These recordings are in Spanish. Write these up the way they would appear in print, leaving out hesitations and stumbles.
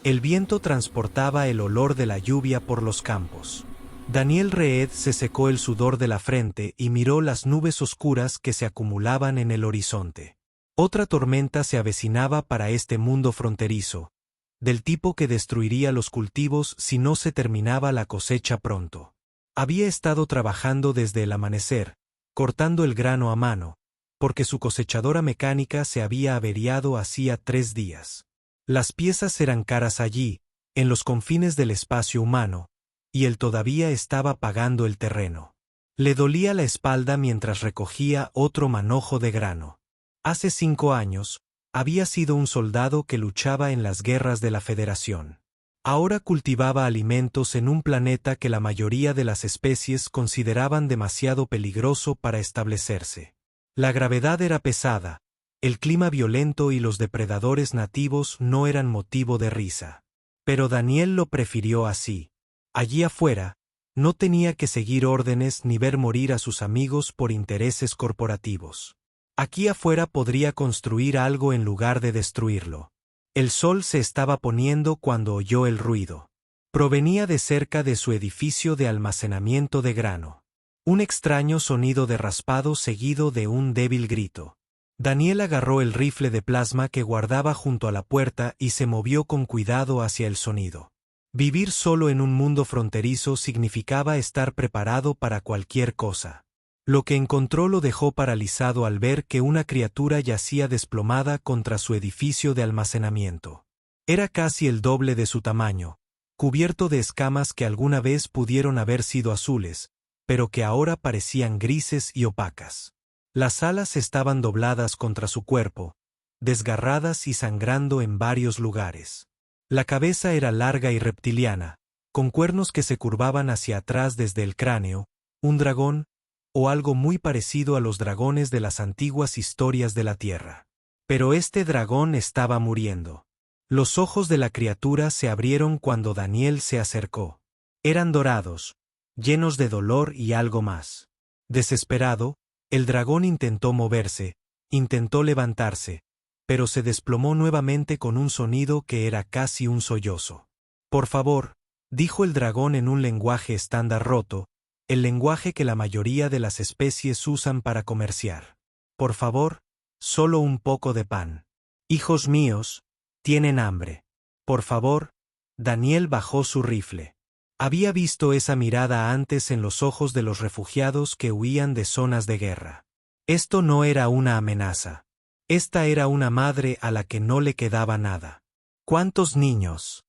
El viento transportaba el olor de la lluvia por los campos. Daniel Reed se secó el sudor de la frente y miró las nubes oscuras que se acumulaban en el horizonte. Otra tormenta se avecinaba para este mundo fronterizo, del tipo que destruiría los cultivos si no se terminaba la cosecha pronto. Había estado trabajando desde el amanecer, cortando el grano a mano, porque su cosechadora mecánica se había averiado hacía 3 días. Las piezas eran caras allí, en los confines del espacio humano, y él todavía estaba pagando el terreno. Le dolía la espalda mientras recogía otro manojo de grano. Hace 5 años, había sido un soldado que luchaba en las guerras de la Federación. Ahora cultivaba alimentos en un planeta que la mayoría de las especies consideraban demasiado peligroso para establecerse. La gravedad era pesada, el clima violento y los depredadores nativos no eran motivo de risa. Pero Daniel lo prefirió así. Allí afuera, no tenía que seguir órdenes ni ver morir a sus amigos por intereses corporativos. Aquí afuera podría construir algo en lugar de destruirlo. El sol se estaba poniendo cuando oyó el ruido. Provenía de cerca de su edificio de almacenamiento de grano. Un extraño sonido de raspado seguido de un débil grito. Daniel agarró el rifle de plasma que guardaba junto a la puerta y se movió con cuidado hacia el sonido. Vivir solo en un mundo fronterizo significaba estar preparado para cualquier cosa. Lo que encontró lo dejó paralizado al ver que una criatura yacía desplomada contra su edificio de almacenamiento. Era casi el doble de su tamaño, cubierto de escamas que alguna vez pudieron haber sido azules, pero que ahora parecían grises y opacas. Las alas estaban dobladas contra su cuerpo, desgarradas y sangrando en varios lugares. La cabeza era larga y reptiliana, con cuernos que se curvaban hacia atrás desde el cráneo, un dragón, o algo muy parecido a los dragones de las antiguas historias de la Tierra. Pero este dragón estaba muriendo. Los ojos de la criatura se abrieron cuando Daniel se acercó. Eran dorados, llenos de dolor y algo más. Desesperado, el dragón intentó moverse, intentó levantarse, pero se desplomó nuevamente con un sonido que era casi un sollozo. «Por favor», dijo el dragón en un lenguaje estándar roto, el lenguaje que la mayoría de las especies usan para comerciar. «Por favor, solo un poco de pan. Hijos míos, tienen hambre. Por favor». Daniel bajó su rifle. Había visto esa mirada antes en los ojos de los refugiados que huían de zonas de guerra. Esto no era una amenaza. Esta era una madre a la que no le quedaba nada. «¿Cuántos niños?»,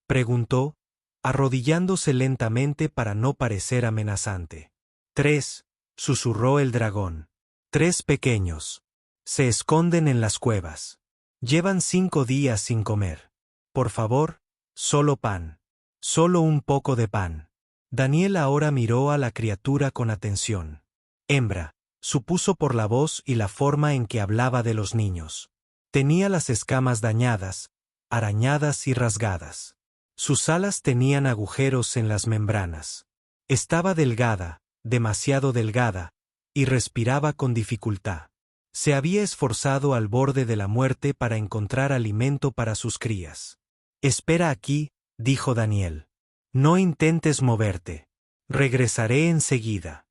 preguntó, arrodillándose lentamente para no parecer amenazante. «3», susurró el dragón. «3 pequeños. Se esconden en las cuevas. Llevan 5 días sin comer. Por favor, solo pan. Solo un poco de pan». Daniel ahora miró a la criatura con atención. Hembra, supuso por la voz y la forma en que hablaba de los niños. Tenía las escamas dañadas, arañadas y rasgadas. Sus alas tenían agujeros en las membranas. Estaba delgada, demasiado delgada, y respiraba con dificultad. Se había esforzado al borde de la muerte para encontrar alimento para sus crías. «Espera aquí», dijo Daniel. «No intentes moverte. Regresaré enseguida».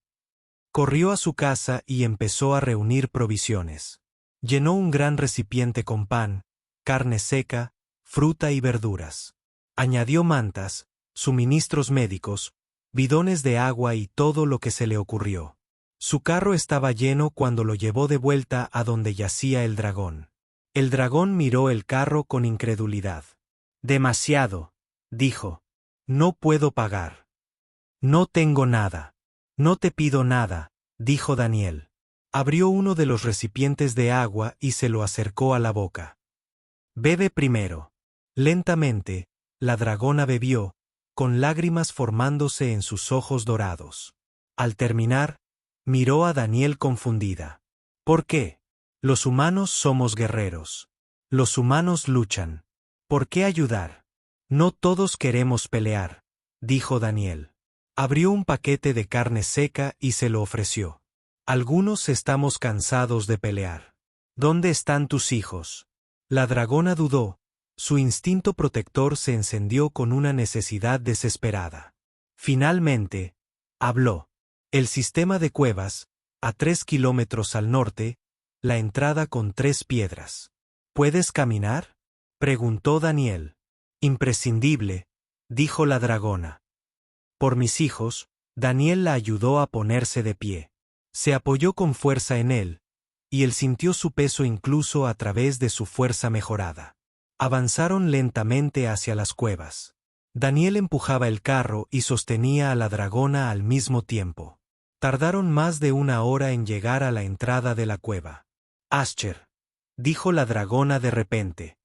Corrió a su casa y empezó a reunir provisiones. Llenó un gran recipiente con pan, carne seca, fruta y verduras. Añadió mantas, suministros médicos, bidones de agua y todo lo que se le ocurrió. Su carro estaba lleno cuando lo llevó de vuelta a donde yacía el dragón. El dragón miró el carro con incredulidad. «Demasiado», dijo. «No puedo pagar». «No tengo nada». «No te pido nada», dijo Daniel. Abrió uno de los recipientes de agua y se lo acercó a la boca. «Bebe primero». Lentamente, la dragona bebió, con lágrimas formándose en sus ojos dorados. Al terminar, miró a Daniel confundida. «¿Por qué? Los humanos somos guerreros. Los humanos luchan. ¿Por qué ayudar? No todos queremos pelear», dijo Daniel. Abrió un paquete de carne seca y se lo ofreció. «Algunos estamos cansados de pelear. ¿Dónde están tus hijos?». La dragona dudó, Su instinto protector se encendió con una necesidad desesperada. Finalmente, habló. El sistema de cuevas, a 3 kilómetros al norte, la entrada con 3 piedras. ¿Puedes caminar?, preguntó Daniel. Imprescindible, dijo la dragona. Por mis hijos, Daniel la ayudó a ponerse de pie. Se apoyó con fuerza en él, y él sintió su peso incluso a través de su fuerza mejorada. Avanzaron lentamente hacia las cuevas. Daniel empujaba el carro y sostenía a la dragona al mismo tiempo. Tardaron más de 1 hora en llegar a la entrada de la cueva. Ascher, dijo la dragona de repente.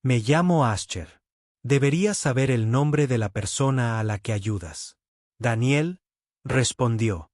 Me llamo Ascher. Deberías saber el nombre de la persona a la que ayudas. Daniel, respondió.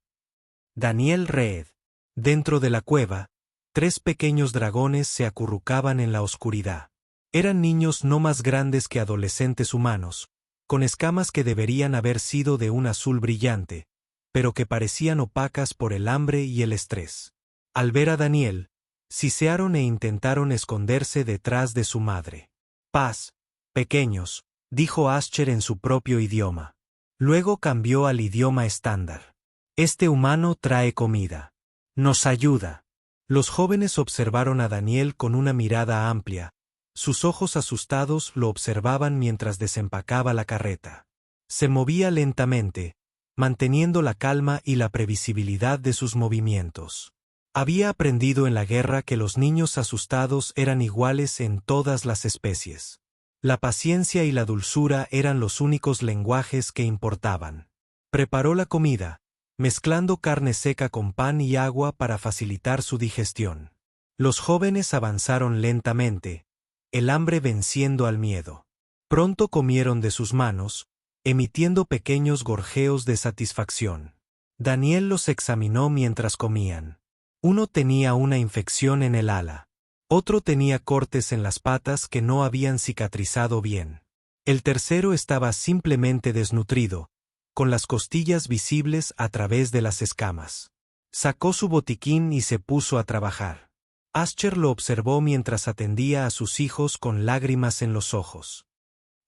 Daniel Reed. Dentro de la cueva, 3 pequeños dragones se acurrucaban en la oscuridad. Eran niños no más grandes que adolescentes humanos, con escamas que deberían haber sido de un azul brillante, pero que parecían opacas por el hambre y el estrés. Al ver a Daniel, sisearon e intentaron esconderse detrás de su madre. Paz, pequeños, dijo Ascher en su propio idioma. Luego cambió al idioma estándar. Este humano trae comida. Nos ayuda. Los jóvenes observaron a Daniel con una mirada amplia. Sus ojos asustados lo observaban mientras desempacaba la carreta. Se movía lentamente, manteniendo la calma y la previsibilidad de sus movimientos. Había aprendido en la guerra que los niños asustados eran iguales en todas las especies. La paciencia y la dulzura eran los únicos lenguajes que importaban. Preparó la comida, mezclando carne seca con pan y agua para facilitar su digestión. Los jóvenes avanzaron lentamente, el hambre venciendo al miedo. Pronto comieron de sus manos, emitiendo pequeños gorjeos de satisfacción. Daniel los examinó mientras comían. Uno tenía una infección en el ala. Otro tenía cortes en las patas que no habían cicatrizado bien. El tercero estaba simplemente desnutrido, con las costillas visibles a través de las escamas. Sacó su botiquín y se puso a trabajar. Ascher lo observó mientras atendía a sus hijos con lágrimas en los ojos.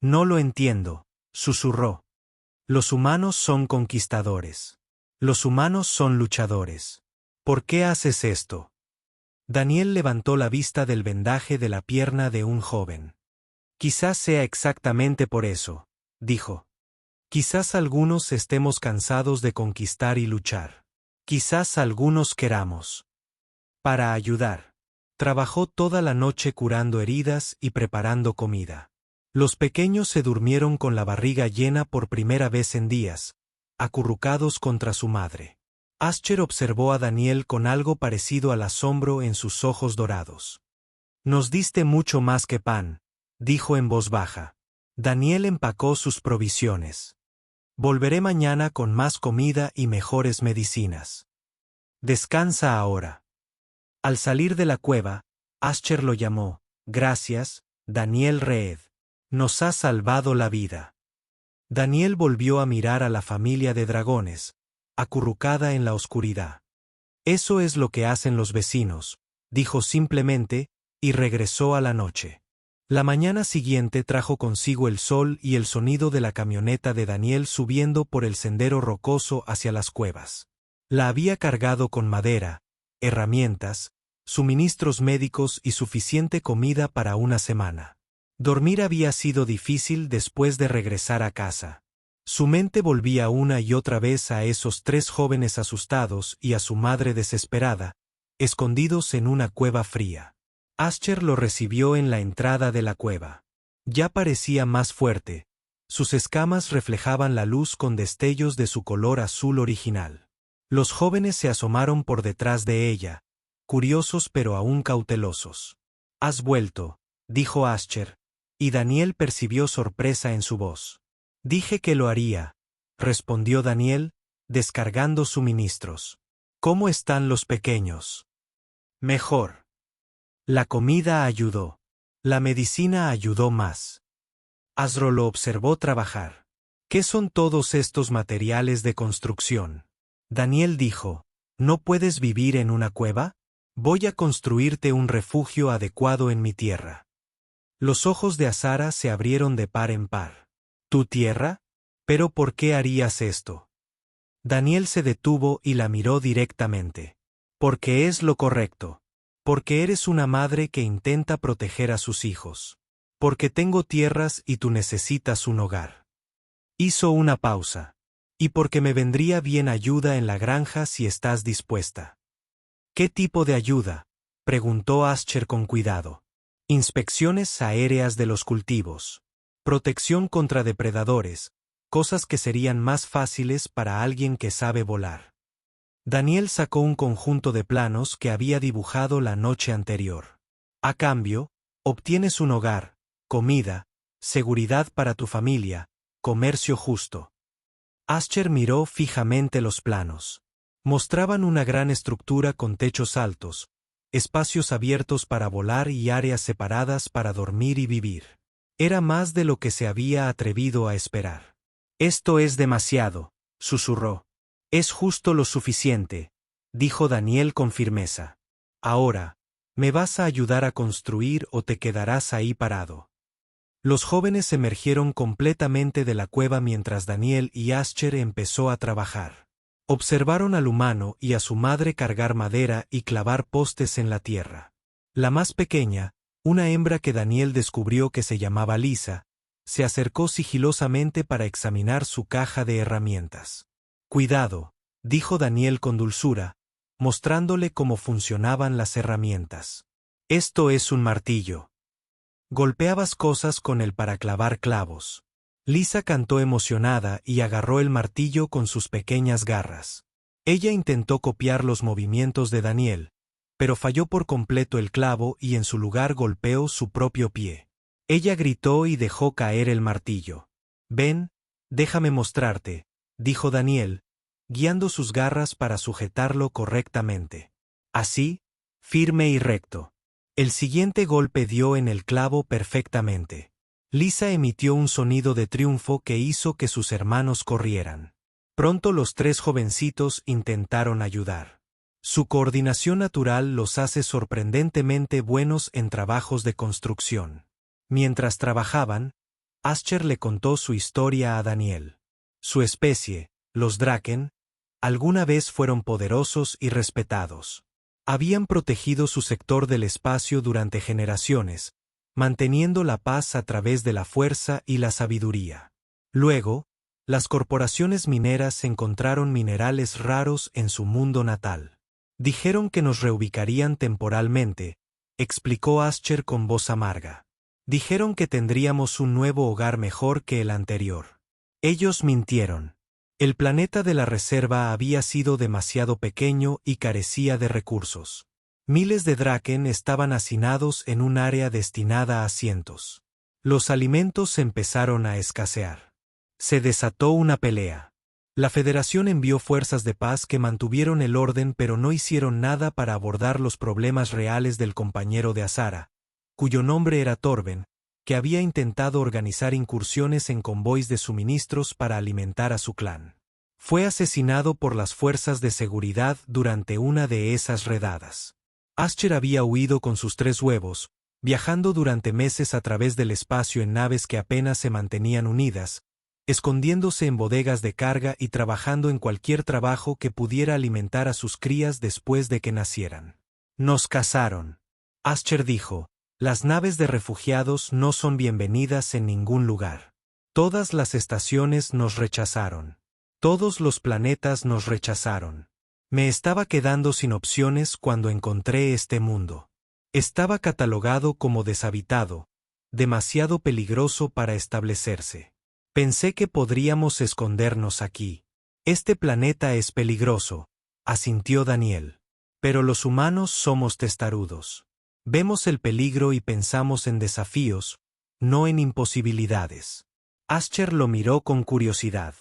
No lo entiendo, susurró. Los humanos son conquistadores. Los humanos son luchadores. ¿Por qué haces esto? Daniel levantó la vista del vendaje de la pierna de un joven. Quizás sea exactamente por eso, dijo. Quizás algunos estemos cansados de conquistar y luchar. Quizás algunos queramos. Para ayudar. Trabajó toda la noche curando heridas y preparando comida. Los pequeños se durmieron con la barriga llena por primera vez en días, acurrucados contra su madre. Ascher observó a Daniel con algo parecido al asombro en sus ojos dorados. Nos diste mucho más que pan, dijo en voz baja. Daniel empacó sus provisiones. Volveré mañana con más comida y mejores medicinas. Descansa ahora. Al salir de la cueva, Ascher lo llamó. Gracias, Daniel Reed. Nos has salvado la vida. Daniel volvió a mirar a la familia de dragones, acurrucada en la oscuridad. Eso es lo que hacen los vecinos, dijo simplemente, y regresó a la noche. La mañana siguiente trajo consigo el sol y el sonido de la camioneta de Daniel subiendo por el sendero rocoso hacia las cuevas. La había cargado con madera, herramientas, suministros médicos y suficiente comida para una semana. Dormir había sido difícil después de regresar a casa. Su mente volvía una y otra vez a esos 3 jóvenes asustados y a su madre desesperada, escondidos en una cueva fría. Ascher lo recibió en la entrada de la cueva. Ya parecía más fuerte. Sus escamas reflejaban la luz con destellos de su color azul original. Los jóvenes se asomaron por detrás de ella, curiosos pero aún cautelosos. «Has vuelto», dijo Ascher, y Daniel percibió sorpresa en su voz. «Dije que lo haría», respondió Daniel, descargando suministros. «¿Cómo están los pequeños?» «Mejor». La comida ayudó. La medicina ayudó más. Asro lo observó trabajar. «¿Qué son todos estos materiales de construcción?» Daniel dijo, «¿No puedes vivir en una cueva? Voy a construirte un refugio adecuado en mi tierra». Los ojos de Azara se abrieron de par en par. ¿Tu tierra? ¿Pero por qué harías esto? Daniel se detuvo y la miró directamente. Porque es lo correcto. Porque eres una madre que intenta proteger a sus hijos. Porque tengo tierras y tú necesitas un hogar. Hizo una pausa. Y porque me vendría bien ayuda en la granja si estás dispuesta. ¿Qué tipo de ayuda? Preguntó Ascher con cuidado. Inspecciones aéreas de los cultivos. Protección contra depredadores, cosas que serían más fáciles para alguien que sabe volar. Daniel sacó un conjunto de planos que había dibujado la noche anterior. A cambio, obtienes un hogar, comida, seguridad para tu familia, comercio justo. Ascher miró fijamente los planos. Mostraban una gran estructura con techos altos, espacios abiertos para volar y áreas separadas para dormir y vivir. Era más de lo que se había atrevido a esperar. Esto es demasiado, susurró. Es justo lo suficiente, dijo Daniel con firmeza. Ahora, ¿me vas a ayudar a construir o te quedarás ahí parado? Los jóvenes emergieron completamente de la cueva mientras Daniel y Ascher empezó a trabajar. Observaron al humano y a su madre cargar madera y clavar postes en la tierra. La más pequeña, una hembra que Daniel descubrió que se llamaba Lisa, se acercó sigilosamente para examinar su caja de herramientas. Cuidado, dijo Daniel con dulzura, mostrándole cómo funcionaban las herramientas. Esto es un martillo. Golpeabas cosas con él para clavar clavos. Lisa cantó emocionada y agarró el martillo con sus pequeñas garras. Ella intentó copiar los movimientos de Daniel, pero falló por completo el clavo y en su lugar golpeó su propio pie. Ella gritó y dejó caer el martillo. Ven, déjame mostrarte, dijo Daniel, guiando sus garras para sujetarlo correctamente. Así, firme y recto. El siguiente golpe dio en el clavo perfectamente. Lisa emitió un sonido de triunfo que hizo que sus hermanos corrieran. Pronto los tres jovencitos intentaron ayudar. Su coordinación natural los hace sorprendentemente buenos en trabajos de construcción. Mientras trabajaban, Ascher le contó su historia a Daniel. Su especie, los Draken, alguna vez fueron poderosos y respetados. Habían protegido su sector del espacio durante generaciones, manteniendo la paz a través de la fuerza y la sabiduría. Luego, las corporaciones mineras encontraron minerales raros en su mundo natal. Dijeron que nos reubicarían temporalmente, explicó Ascher con voz amarga. Dijeron que tendríamos un nuevo hogar mejor que el anterior. Ellos mintieron. El planeta de la reserva había sido demasiado pequeño y carecía de recursos. Miles de Draken estaban hacinados en un área destinada a cientos. Los alimentos empezaron a escasear. Se desató una pelea. La Federación envió fuerzas de paz que mantuvieron el orden pero no hicieron nada para abordar los problemas reales del compañero de Azara, cuyo nombre era Torben, que había intentado organizar incursiones en convoys de suministros para alimentar a su clan. Fue asesinado por las fuerzas de seguridad durante una de esas redadas. Ascher había huido con sus 3 huevos, viajando durante meses a través del espacio en naves que apenas se mantenían unidas, escondiéndose en bodegas de carga y trabajando en cualquier trabajo que pudiera alimentar a sus crías después de que nacieran. Nos cazaron. Ascher dijo, las naves de refugiados no son bienvenidas en ningún lugar. Todas las estaciones nos rechazaron. Todos los planetas nos rechazaron. Me estaba quedando sin opciones cuando encontré este mundo. Estaba catalogado como deshabitado, demasiado peligroso para establecerse. Pensé que podríamos escondernos aquí. Este planeta es peligroso, asintió Daniel. Pero los humanos somos testarudos. Vemos el peligro y pensamos en desafíos, no en imposibilidades. Ascher lo miró con curiosidad.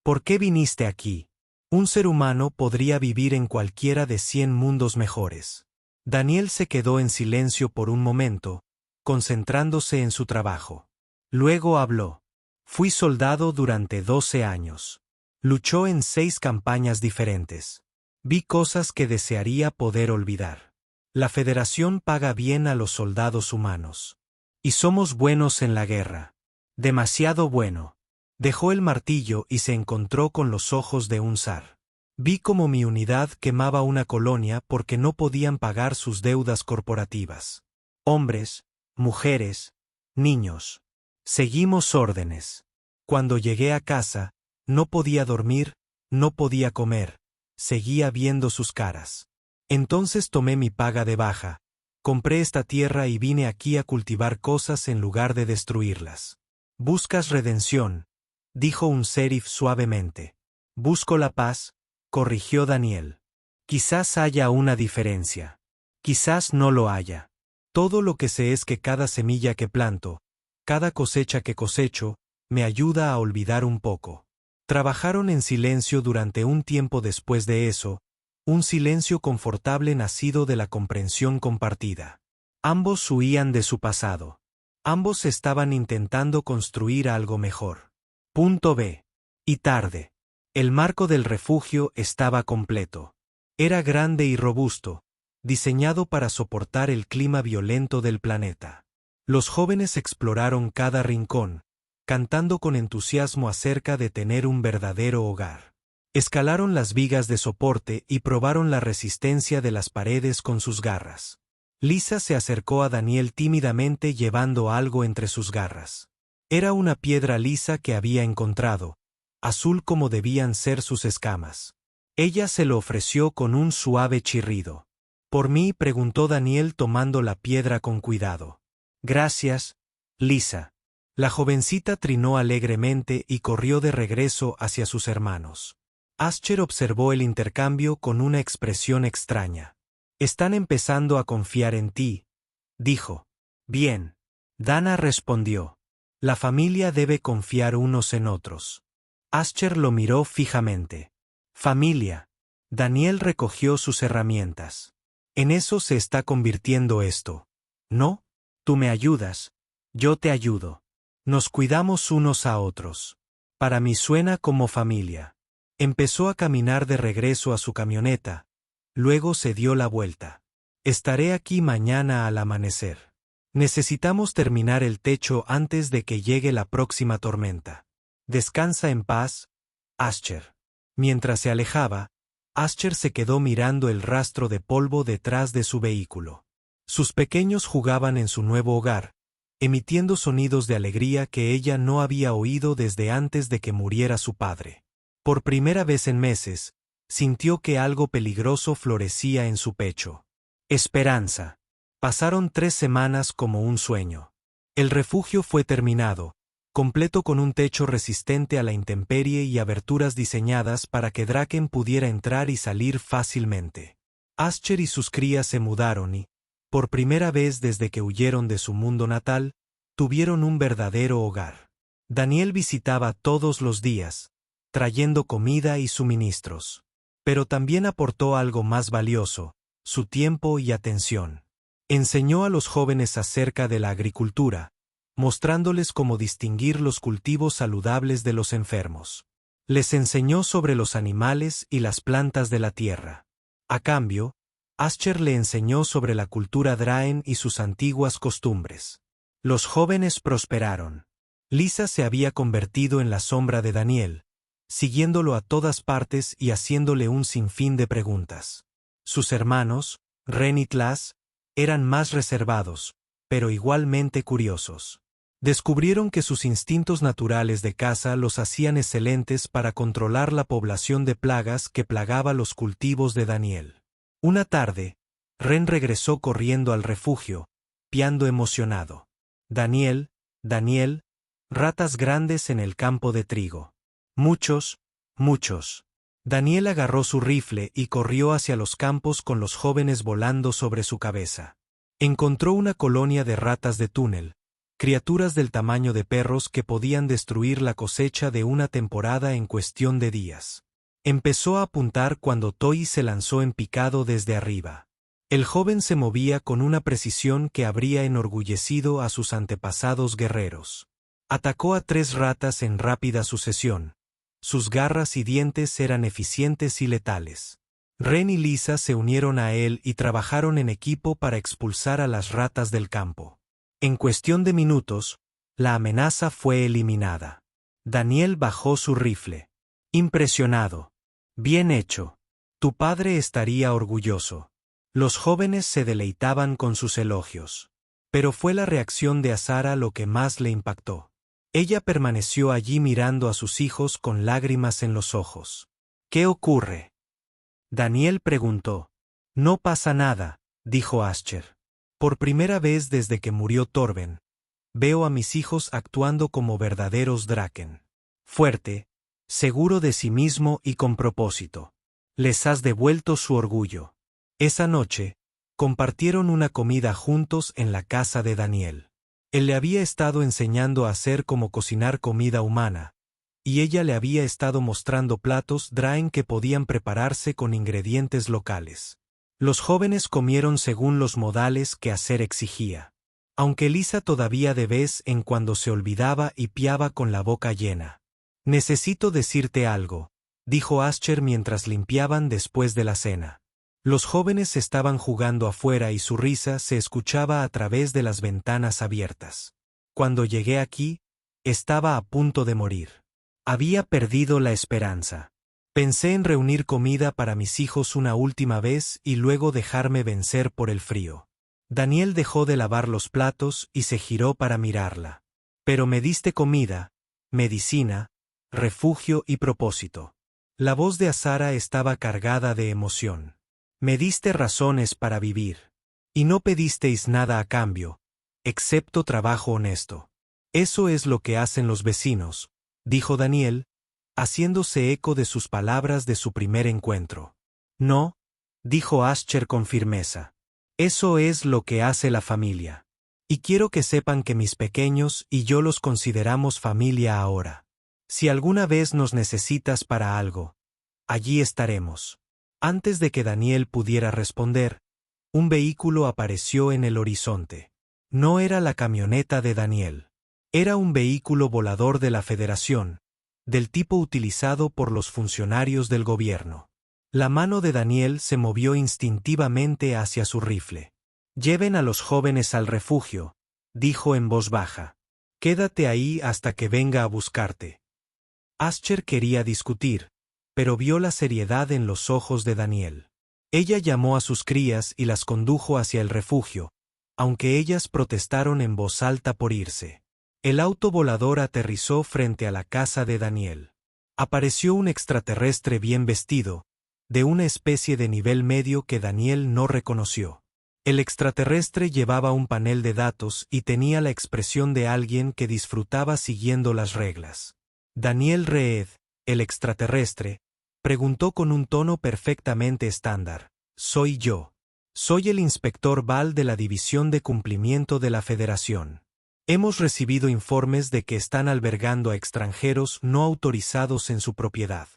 ¿Por qué viniste aquí? Un ser humano podría vivir en cualquiera de 100 mundos mejores. Daniel se quedó en silencio por un momento, concentrándose en su trabajo. Luego habló. Fui soldado durante 12 años. Luchó en 6 campañas diferentes. Vi cosas que desearía poder olvidar. La Federación paga bien a los soldados humanos. Y somos buenos en la guerra. Demasiado bueno. Dejó el martillo y se encontró con los ojos de un zar. Vi cómo mi unidad quemaba una colonia porque no podían pagar sus deudas corporativas. Hombres, mujeres, niños. Seguimos órdenes. Cuando llegué a casa, no podía dormir, no podía comer, seguía viendo sus caras. Entonces tomé mi paga de baja, compré esta tierra y vine aquí a cultivar cosas en lugar de destruirlas. ¿Buscas redención?, dijo un serif suavemente. Busco la paz, corrigió Daniel. Quizás haya una diferencia. Quizás no lo haya. Todo lo que sé es que cada semilla que planto, cada cosecha que cosecho, me ayuda a olvidar un poco. Trabajaron en silencio durante un tiempo después de eso, un silencio confortable nacido de la comprensión compartida. Ambos huían de su pasado. Ambos estaban intentando construir algo mejor. Punto B. Y tarde. El marco del refugio estaba completo. Era grande y robusto, diseñado para soportar el clima violento del planeta. Los jóvenes exploraron cada rincón, cantando con entusiasmo acerca de tener un verdadero hogar. Escalaron las vigas de soporte y probaron la resistencia de las paredes con sus garras. Lisa se acercó a Daniel tímidamente llevando algo entre sus garras. Era una piedra lisa que había encontrado, azul como debían ser sus escamas. Ella se lo ofreció con un suave chirrido. ¿Por mí?, preguntó Daniel tomando la piedra con cuidado. Gracias, Lisa. La jovencita trinó alegremente y corrió de regreso hacia sus hermanos. Ascher observó el intercambio con una expresión extraña. Están empezando a confiar en ti, dijo. Bien. Dana respondió. La familia debe confiar unos en otros. Ascher lo miró fijamente. Familia. Daniel recogió sus herramientas. En eso se está convirtiendo esto. ¿No? Tú me ayudas, yo te ayudo. Nos cuidamos unos a otros. Para mí suena como familia. Empezó a caminar de regreso a su camioneta. Luego se dio la vuelta. Estaré aquí mañana al amanecer. Necesitamos terminar el techo antes de que llegue la próxima tormenta. Descansa en paz, Ascher. Mientras se alejaba, Ascher se quedó mirando el rastro de polvo detrás de su vehículo. Sus pequeños jugaban en su nuevo hogar, emitiendo sonidos de alegría que ella no había oído desde antes de que muriera su padre. Por primera vez en meses, sintió que algo peligroso florecía en su pecho. Esperanza. Pasaron 3 semanas como un sueño. El refugio fue terminado, completo con un techo resistente a la intemperie y aberturas diseñadas para que Draken pudiera entrar y salir fácilmente. Ascher y sus crías se mudaron y, por primera vez desde que huyeron de su mundo natal, tuvieron un verdadero hogar. Daniel visitaba todos los días, trayendo comida y suministros. Pero también aportó algo más valioso, su tiempo y atención. Enseñó a los jóvenes acerca de la agricultura, mostrándoles cómo distinguir los cultivos saludables de los enfermos. Les enseñó sobre los animales y las plantas de la tierra. A cambio, Ascher le enseñó sobre la cultura Draen y sus antiguas costumbres. Los jóvenes prosperaron. Lisa se había convertido en la sombra de Daniel, siguiéndolo a todas partes y haciéndole un sinfín de preguntas. Sus hermanos, Ren y Tlas, eran más reservados, pero igualmente curiosos. Descubrieron que sus instintos naturales de caza los hacían excelentes para controlar la población de plagas que plagaba los cultivos de Daniel. Una tarde, Ren regresó corriendo al refugio, piando emocionado. Daniel, Daniel, ratas grandes en el campo de trigo. Muchos, muchos. Daniel agarró su rifle y corrió hacia los campos con los jóvenes volando sobre su cabeza. Encontró una colonia de ratas de túnel, criaturas del tamaño de perros que podían destruir la cosecha de una temporada en cuestión de días. Empezó a apuntar cuando Toy se lanzó en picado desde arriba. El joven se movía con una precisión que habría enorgullecido a sus antepasados guerreros. Atacó a 3 ratas en rápida sucesión. Sus garras y dientes eran eficientes y letales. Ren y Lisa se unieron a él y trabajaron en equipo para expulsar a las ratas del campo. En cuestión de minutos, la amenaza fue eliminada. Daniel bajó su rifle. Impresionado. Bien hecho. Tu padre estaría orgulloso. Los jóvenes se deleitaban con sus elogios. Pero fue la reacción de Azara lo que más le impactó. Ella permaneció allí mirando a sus hijos con lágrimas en los ojos. ¿Qué ocurre? Daniel preguntó. No pasa nada, dijo Ascher. Por primera vez desde que murió Torben, veo a mis hijos actuando como verdaderos Draken. Fuerte, seguro de sí mismo y con propósito. Les has devuelto su orgullo. Esa noche, compartieron una comida juntos en la casa de Daniel. Él le había estado enseñando a hacer cómo cocinar comida humana, y ella le había estado mostrando platos Draen que podían prepararse con ingredientes locales. Los jóvenes comieron según los modales que Acer exigía. Aunque Lisa todavía de vez en cuando se olvidaba y piaba con la boca llena. Necesito decirte algo, dijo Ascher mientras limpiaban después de la cena. Los jóvenes estaban jugando afuera y su risa se escuchaba a través de las ventanas abiertas. Cuando llegué aquí, estaba a punto de morir. Había perdido la esperanza. Pensé en reunir comida para mis hijos una última vez y luego dejarme vencer por el frío. Daniel dejó de lavar los platos y se giró para mirarla. Pero me diste comida, medicina, refugio y propósito. La voz de Azara estaba cargada de emoción. Me diste razones para vivir. Y no pedisteis nada a cambio, excepto trabajo honesto. Eso es lo que hacen los vecinos, dijo Daniel, haciéndose eco de sus palabras de su primer encuentro. No, dijo Ascher con firmeza. Eso es lo que hace la familia. Y quiero que sepan que mis pequeños y yo los consideramos familia ahora. Si alguna vez nos necesitas para algo, allí estaremos. Antes de que Daniel pudiera responder, un vehículo apareció en el horizonte. No era la camioneta de Daniel. Era un vehículo volador de la Federación, del tipo utilizado por los funcionarios del gobierno. La mano de Daniel se movió instintivamente hacia su rifle. Lleven a los jóvenes al refugio, dijo en voz baja. Quédate ahí hasta que venga a buscarte. Ascher quería discutir, pero vio la seriedad en los ojos de Daniel. Ella llamó a sus crías y las condujo hacia el refugio, aunque ellas protestaron en voz alta por irse. El auto volador aterrizó frente a la casa de Daniel. Apareció un extraterrestre bien vestido, de una especie de nivel medio que Daniel no reconoció. El extraterrestre llevaba un panel de datos y tenía la expresión de alguien que disfrutaba siguiendo las reglas. Daniel Reed, el extraterrestre, preguntó con un tono perfectamente estándar. Soy yo. Soy el inspector Val de la División de Cumplimiento de la Federación. Hemos recibido informes de que están albergando a extranjeros no autorizados en su propiedad.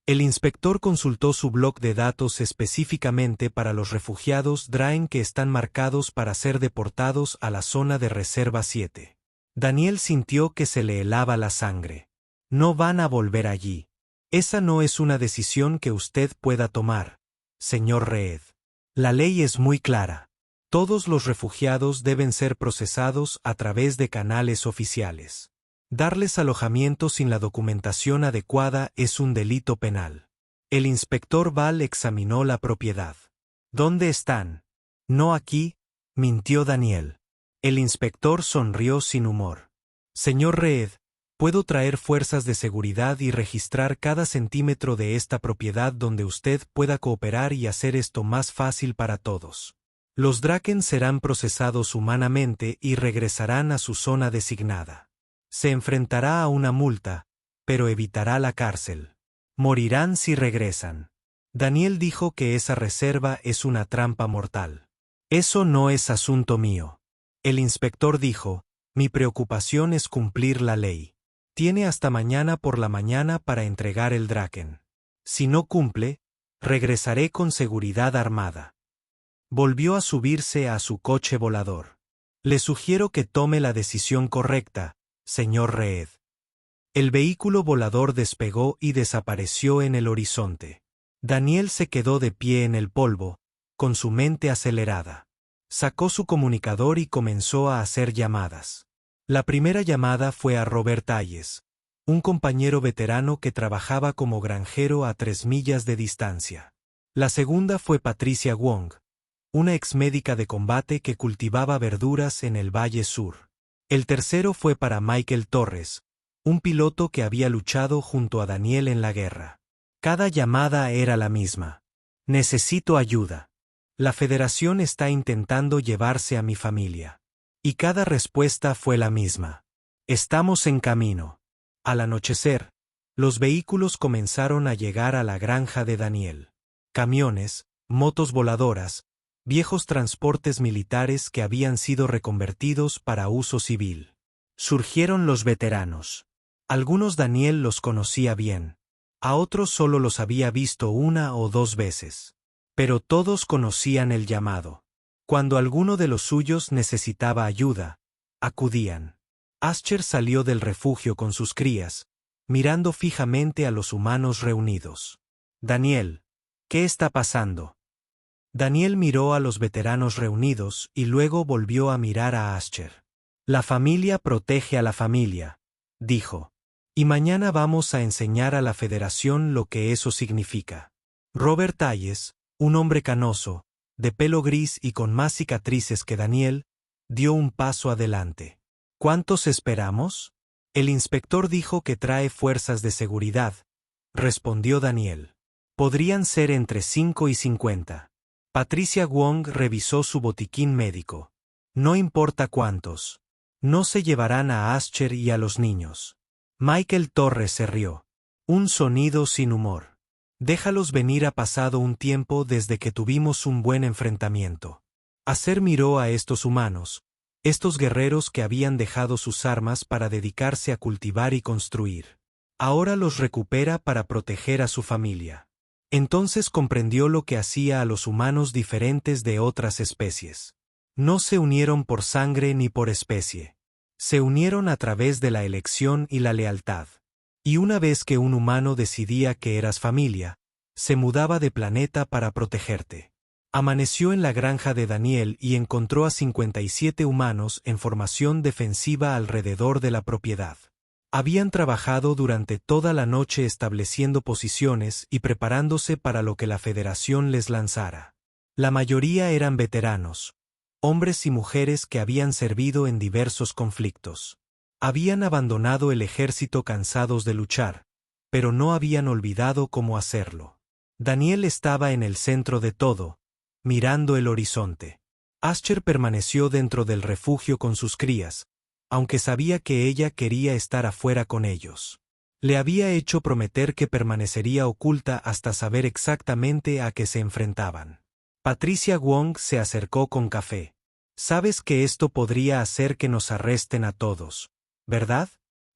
El inspector consultó su bloc de datos específicamente para los refugiados Draen que están marcados para ser deportados a la zona de Reserva 7. Daniel sintió que se le helaba la sangre. No van a volver allí. Esa no es una decisión que usted pueda tomar, señor Reed. La ley es muy clara. Todos los refugiados deben ser procesados a través de canales oficiales. Darles alojamiento sin la documentación adecuada es un delito penal. El inspector Val examinó la propiedad. ¿Dónde están? No aquí, mintió Daniel. El inspector sonrió sin humor. Señor Reed, puedo traer fuerzas de seguridad y registrar cada centímetro de esta propiedad donde usted pueda cooperar y hacer esto más fácil para todos. Los Draken serán procesados humanamente y regresarán a su zona designada. Se enfrentará a una multa, pero evitará la cárcel. Morirán si regresan. Daniel dijo que esa reserva es una trampa mortal. Eso no es asunto mío. El inspector dijo, mi preocupación es cumplir la ley. Tiene hasta mañana por la mañana para entregar el Draken. Si no cumple, regresaré con seguridad armada. Volvió a subirse a su coche volador. Le sugiero que tome la decisión correcta, señor Reed. El vehículo volador despegó y desapareció en el horizonte. Daniel se quedó de pie en el polvo, con su mente acelerada. Sacó su comunicador y comenzó a hacer llamadas. La primera llamada fue a Robert Hayes, un compañero veterano que trabajaba como granjero a 3 millas de distancia. La segunda fue Patricia Wong, una exmédica de combate que cultivaba verduras en el Valle Sur. El tercero fue para Michael Torres, un piloto que había luchado junto a Daniel en la guerra. Cada llamada era la misma. Necesito ayuda. La Federación está intentando llevarse a mi familia. Y cada respuesta fue la misma. Estamos en camino. Al anochecer, los vehículos comenzaron a llegar a la granja de Daniel. Camiones, motos voladoras, viejos transportes militares que habían sido reconvertidos para uso civil. Surgieron los veteranos. Algunos Daniel los conocía bien. A otros solo los había visto 1 o 2 veces. Pero todos conocían el llamado. Cuando alguno de los suyos necesitaba ayuda, acudían. Asher salió del refugio con sus crías, mirando fijamente a los humanos reunidos. Daniel, ¿qué está pasando? Daniel miró a los veteranos reunidos y luego volvió a mirar a Asher. La familia protege a la familia, dijo. Y mañana vamos a enseñar a la Federación lo que eso significa. Robert Hayes, un hombre canoso, de pelo gris y con más cicatrices que Daniel, dio un paso adelante. ¿Cuántos esperamos? El inspector dijo que trae fuerzas de seguridad, respondió Daniel. Podrían ser entre 5 y 50. Patricia Wong revisó su botiquín médico. No importa cuántos. No se llevarán a Asher y a los niños. Michael Torres se rió. Un sonido sin humor. Déjalos venir, ha pasado un tiempo desde que tuvimos un buen enfrentamiento. Asher miró a estos humanos, estos guerreros que habían dejado sus armas para dedicarse a cultivar y construir. Ahora los recupera para proteger a su familia. Entonces comprendió lo que hacía a los humanos diferentes de otras especies. No se unieron por sangre ni por especie. Se unieron a través de la elección y la lealtad. Y una vez que un humano decidía que eras familia, se mudaba de planeta para protegerte. Amaneció en la granja de Daniel y encontró a 57 humanos en formación defensiva alrededor de la propiedad. Habían trabajado durante toda la noche estableciendo posiciones y preparándose para lo que la Federación les lanzara. La mayoría eran veteranos, hombres y mujeres que habían servido en diversos conflictos. Habían abandonado el ejército cansados de luchar, pero no habían olvidado cómo hacerlo. Daniel estaba en el centro de todo, mirando el horizonte. Asher permaneció dentro del refugio con sus crías, aunque sabía que ella quería estar afuera con ellos. Le había hecho prometer que permanecería oculta hasta saber exactamente a qué se enfrentaban. Patricia Wong se acercó con café. Sabes que esto podría hacer que nos arresten a todos, ¿verdad?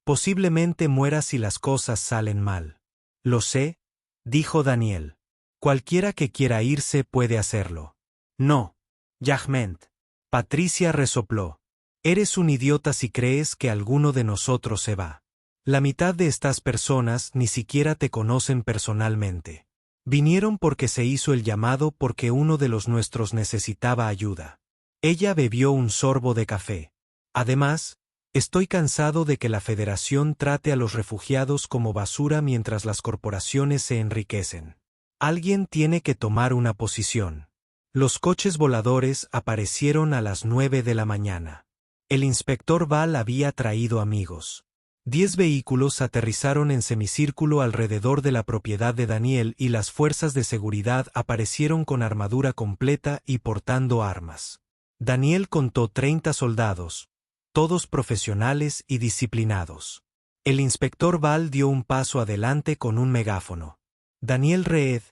Posiblemente muera si las cosas salen mal. Lo sé, dijo Daniel. Cualquiera que quiera irse puede hacerlo. No, Yahment. Patricia resopló. Eres un idiota si crees que alguno de nosotros se va. La mitad de estas personas ni siquiera te conocen personalmente. Vinieron porque se hizo el llamado porque uno de los nuestros necesitaba ayuda. Ella bebió un sorbo de café. Además, estoy cansado de que la Federación trate a los refugiados como basura mientras las corporaciones se enriquecen. Alguien tiene que tomar una posición. Los coches voladores aparecieron a las 9 de la mañana. El inspector Val había traído amigos. 10 vehículos aterrizaron en semicírculo alrededor de la propiedad de Daniel y las fuerzas de seguridad aparecieron con armadura completa y portando armas. Daniel contó 30 soldados, todos profesionales y disciplinados. El inspector Val dio un paso adelante con un megáfono. Daniel Reed,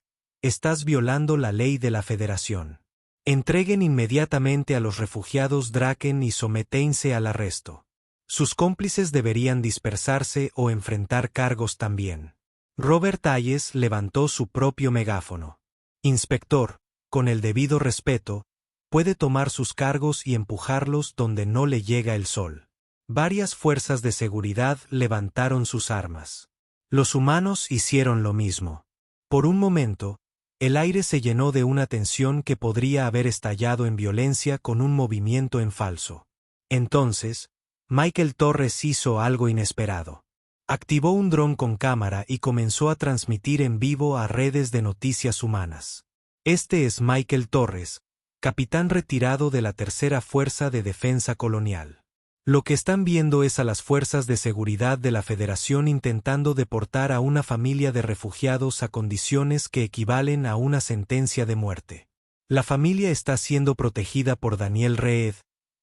estás violando la ley de la Federación. Entreguen inmediatamente a los refugiados Draken y sométense al arresto. Sus cómplices deberían dispersarse o enfrentar cargos también. Robert Hayes levantó su propio megáfono. Inspector, con el debido respeto, puede tomar sus cargos y empujarlos donde no le llega el sol. Varias fuerzas de seguridad levantaron sus armas. Los humanos hicieron lo mismo. Por un momento, El aire se llenó de una tensión que podría haber estallado en violencia con un movimiento en falso. Entonces, Michael Torres hizo algo inesperado. Activó un dron con cámara y comenzó a transmitir en vivo a redes de noticias humanas. Este es Michael Torres, capitán retirado de la Tercera Fuerza de Defensa Colonial. Lo que están viendo es a las fuerzas de seguridad de la Federación intentando deportar a una familia de refugiados a condiciones que equivalen a una sentencia de muerte. La familia está siendo protegida por Daniel Reed,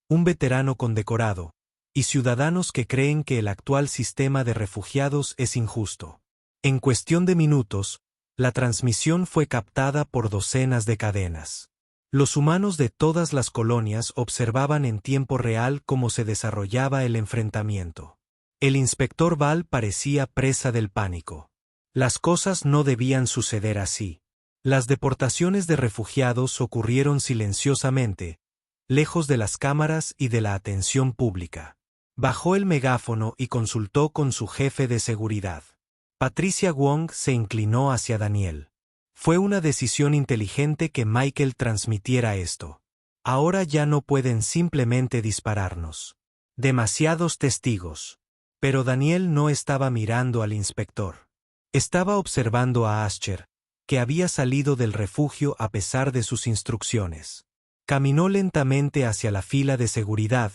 un veterano condecorado, y ciudadanos que creen que el actual sistema de refugiados es injusto. En cuestión de minutos, la transmisión fue captada por docenas de cadenas. Los humanos de todas las colonias observaban en tiempo real cómo se desarrollaba el enfrentamiento. El inspector Val parecía presa del pánico. Las cosas no debían suceder así. Las deportaciones de refugiados ocurrieron silenciosamente, lejos de las cámaras y de la atención pública. Bajó el megáfono y consultó con su jefe de seguridad. Patricia Wong se inclinó hacia Daniel. Fue una decisión inteligente que Michael transmitiera esto. Ahora ya no pueden simplemente dispararnos. Demasiados testigos. Pero Daniel no estaba mirando al inspector. Estaba observando a Asher, que había salido del refugio a pesar de sus instrucciones. Caminó lentamente hacia la fila de seguridad,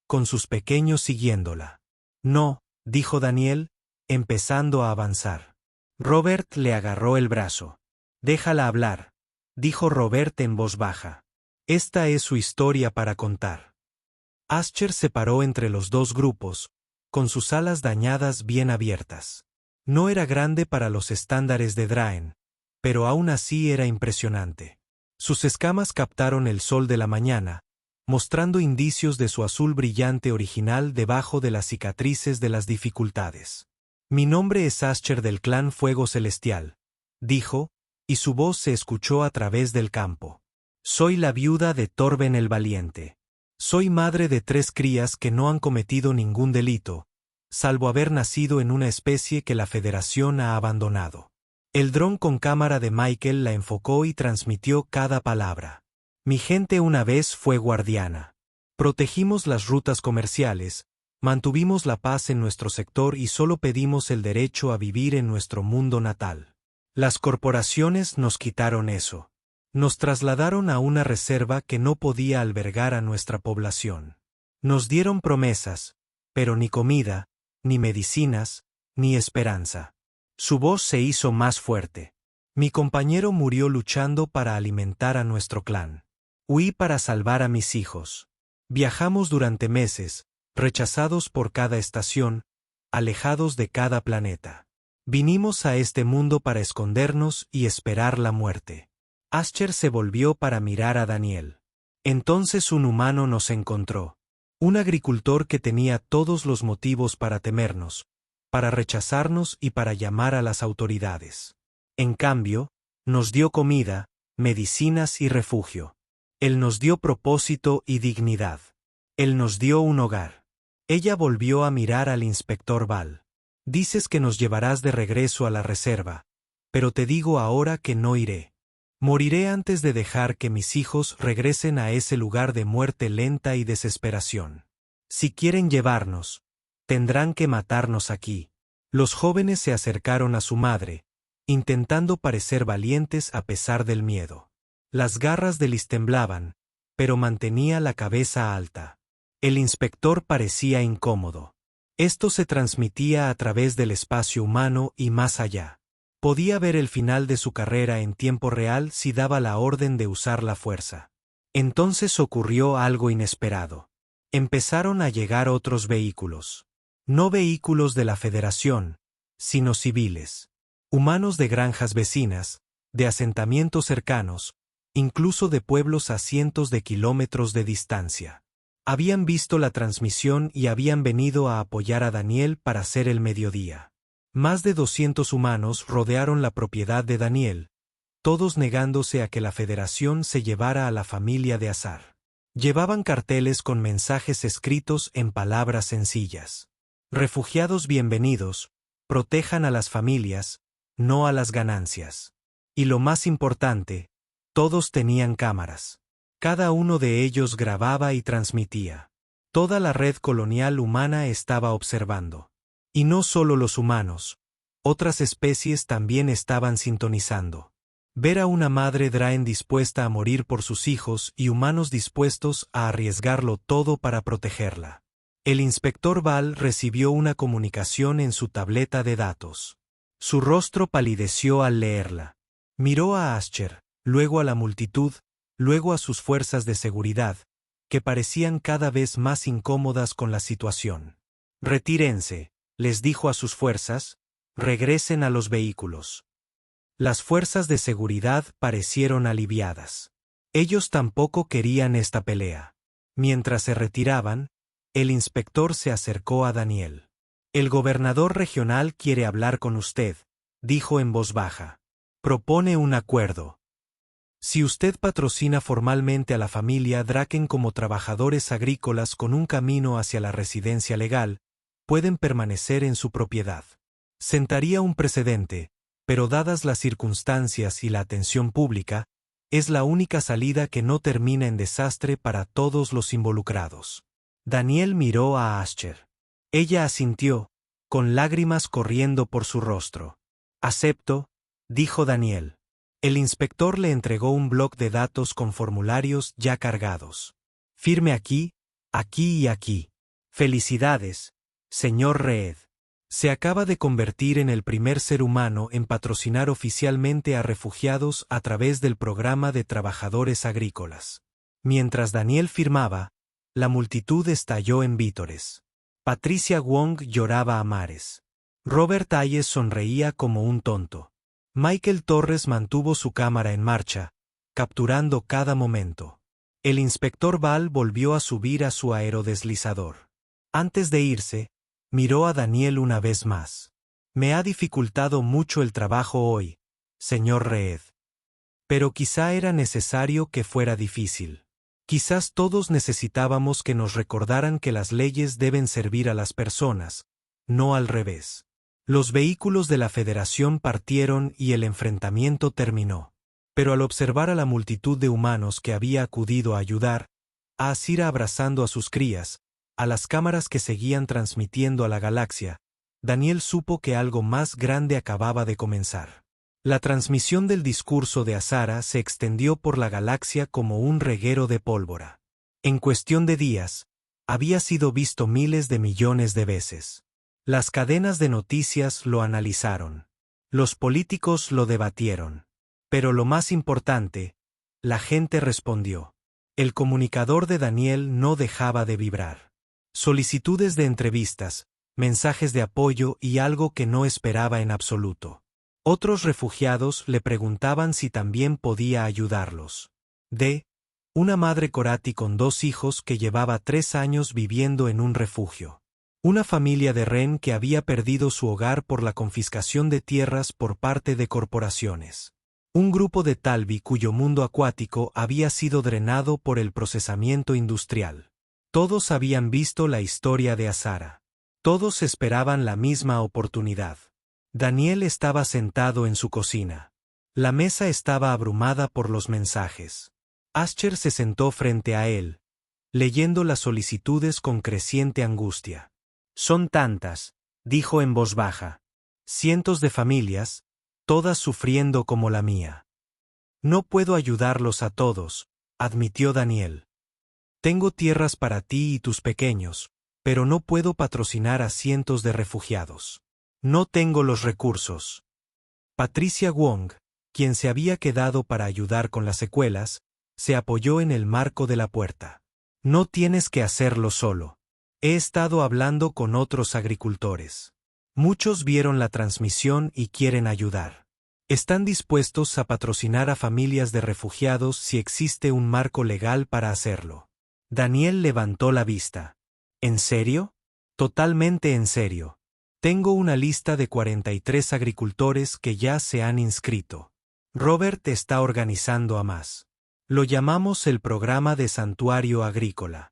con sus pequeños siguiéndola. No, dijo Daniel, empezando a avanzar. Robert le agarró el brazo. Déjala hablar, dijo Robert en voz baja. Esta es su historia para contar. Asher se paró entre los dos grupos, con sus alas dañadas bien abiertas. No era grande para los estándares de Draen, pero aún así era impresionante. Sus escamas captaron el sol de la mañana, mostrando indicios de su azul brillante original debajo de las cicatrices de las dificultades. Mi nombre es Asher del clan Fuego Celestial, dijo, y su voz se escuchó a través del campo. Soy la viuda de Torben el Valiente. Soy madre de 3 crías que no han cometido ningún delito, salvo haber nacido en una especie que la Federación ha abandonado. El dron con cámara de Michael la enfocó y transmitió cada palabra. Mi gente una vez fue guardiana. Protegimos las rutas comerciales, mantuvimos la paz en nuestro sector y solo pedimos el derecho a vivir en nuestro mundo natal. Las corporaciones nos quitaron eso. Nos trasladaron a una reserva que no podía albergar a nuestra población. Nos dieron promesas, pero ni comida, ni medicinas, ni esperanza. Su voz se hizo más fuerte. Mi compañero murió luchando para alimentar a nuestro clan. Huí para salvar a mis hijos. Viajamos durante meses, rechazados por cada estación, alejados de cada planeta. Vinimos a este mundo para escondernos y esperar la muerte. Asher se volvió para mirar a Daniel. Entonces un humano nos encontró. Un agricultor que tenía todos los motivos para temernos, para rechazarnos y para llamar a las autoridades. En cambio, nos dio comida, medicinas y refugio. Él nos dio propósito y dignidad. Él nos dio un hogar. Ella volvió a mirar al inspector Val. Dices que nos llevarás de regreso a la reserva, pero te digo ahora que no iré. Moriré antes de dejar que mis hijos regresen a ese lugar de muerte lenta y desesperación. Si quieren llevarnos, tendrán que matarnos aquí. Los jóvenes se acercaron a su madre, intentando parecer valientes a pesar del miedo. Las garras de Liz temblaban, pero mantenía la cabeza alta. El inspector parecía incómodo. Esto se transmitía a través del espacio humano y más allá. Podía ver el final de su carrera en tiempo real si daba la orden de usar la fuerza. Entonces ocurrió algo inesperado. Empezaron a llegar otros vehículos. No vehículos de la Federación, sino civiles. Humanos de granjas vecinas, de asentamientos cercanos, incluso de pueblos a cientos de kilómetros de distancia. Habían visto la transmisión y habían venido a apoyar a Daniel para hacer el mediodía. Más de 200 humanos rodearon la propiedad de Daniel, todos negándose a que la Federación se llevara a la familia de Azar. Llevaban carteles con mensajes escritos en palabras sencillas. Refugiados bienvenidos, protejan a las familias, no a las ganancias. Y lo más importante, todos tenían cámaras. Cada uno de ellos grababa y transmitía. Toda la red colonial humana estaba observando. Y no solo los humanos, otras especies también estaban sintonizando. Ver a una madre Draen dispuesta a morir por sus hijos y humanos dispuestos a arriesgarlo todo para protegerla. El inspector Val recibió una comunicación en su tableta de datos. Su rostro palideció al leerla. Miró a Asher, luego a la multitud, luego a sus fuerzas de seguridad, que parecían cada vez más incómodas con la situación. Retírense, les dijo a sus fuerzas, regresen a los vehículos. Las fuerzas de seguridad parecieron aliviadas. Ellos tampoco querían esta pelea. Mientras se retiraban, el inspector se acercó a Daniel. El gobernador regional quiere hablar con usted, dijo en voz baja. Propone un acuerdo. Si usted patrocina formalmente a la familia Draken como trabajadores agrícolas con un camino hacia la residencia legal, pueden permanecer en su propiedad. Sentaría un precedente, pero dadas las circunstancias y la atención pública, es la única salida que no termina en desastre para todos los involucrados. Daniel miró a Asher. Ella asintió, con lágrimas corriendo por su rostro. Acepto, dijo Daniel. El inspector le entregó un bloc de datos con formularios ya cargados. Firme aquí, aquí y aquí. Felicidades, señor Reed. Se acaba de convertir en el primer ser humano en patrocinar oficialmente a refugiados a través del programa de trabajadores agrícolas. Mientras Daniel firmaba, la multitud estalló en vítores. Patricia Wong lloraba a mares. Robert Hayes sonreía como un tonto. Michael Torres mantuvo su cámara en marcha, capturando cada momento. El inspector Val volvió a subir a su aerodeslizador. Antes de irse, miró a Daniel una vez más. Me ha dificultado mucho el trabajo hoy, señor Reed. Pero quizá era necesario que fuera difícil. Quizás todos necesitábamos que nos recordaran que las leyes deben servir a las personas, no al revés. Los vehículos de la Federación partieron y el enfrentamiento terminó. Pero al observar a la multitud de humanos que había acudido a ayudar, a Asira abrazando a sus crías, a las cámaras que seguían transmitiendo a la galaxia, Daniel supo que algo más grande acababa de comenzar. La transmisión del discurso de Azara se extendió por la galaxia como un reguero de pólvora. En cuestión de días, había sido visto miles de millones de veces. Las cadenas de noticias lo analizaron. Los políticos lo debatieron. Pero lo más importante, la gente respondió. El comunicador de Daniel no dejaba de vibrar. Solicitudes de entrevistas, mensajes de apoyo y algo que no esperaba en absoluto. Otros refugiados le preguntaban si también podía ayudarlos. Una madre Corati con 2 hijos que llevaba 3 años viviendo en un refugio. Una familia de Ren que había perdido su hogar por la confiscación de tierras por parte de corporaciones. Un grupo de Talvi cuyo mundo acuático había sido drenado por el procesamiento industrial. Todos habían visto la historia de Azara. Todos esperaban la misma oportunidad. Daniel estaba sentado en su cocina. La mesa estaba abrumada por los mensajes. Asher se sentó frente a él, leyendo las solicitudes con creciente angustia. Son tantas, dijo en voz baja. Cientos de familias, todas sufriendo como la mía. No puedo ayudarlos a todos, admitió Daniel. Tengo tierras para ti y tus pequeños, pero no puedo patrocinar a cientos de refugiados. No tengo los recursos. Patricia Wong, quien se había quedado para ayudar con las secuelas, se apoyó en el marco de la puerta. No tienes que hacerlo solo. He estado hablando con otros agricultores. Muchos vieron la transmisión y quieren ayudar. Están dispuestos a patrocinar a familias de refugiados si existe un marco legal para hacerlo. Daniel levantó la vista. ¿En serio? Totalmente en serio. Tengo una lista de 43 agricultores que ya se han inscrito. Robert está organizando a más. Lo llamamos el programa de santuario agrícola.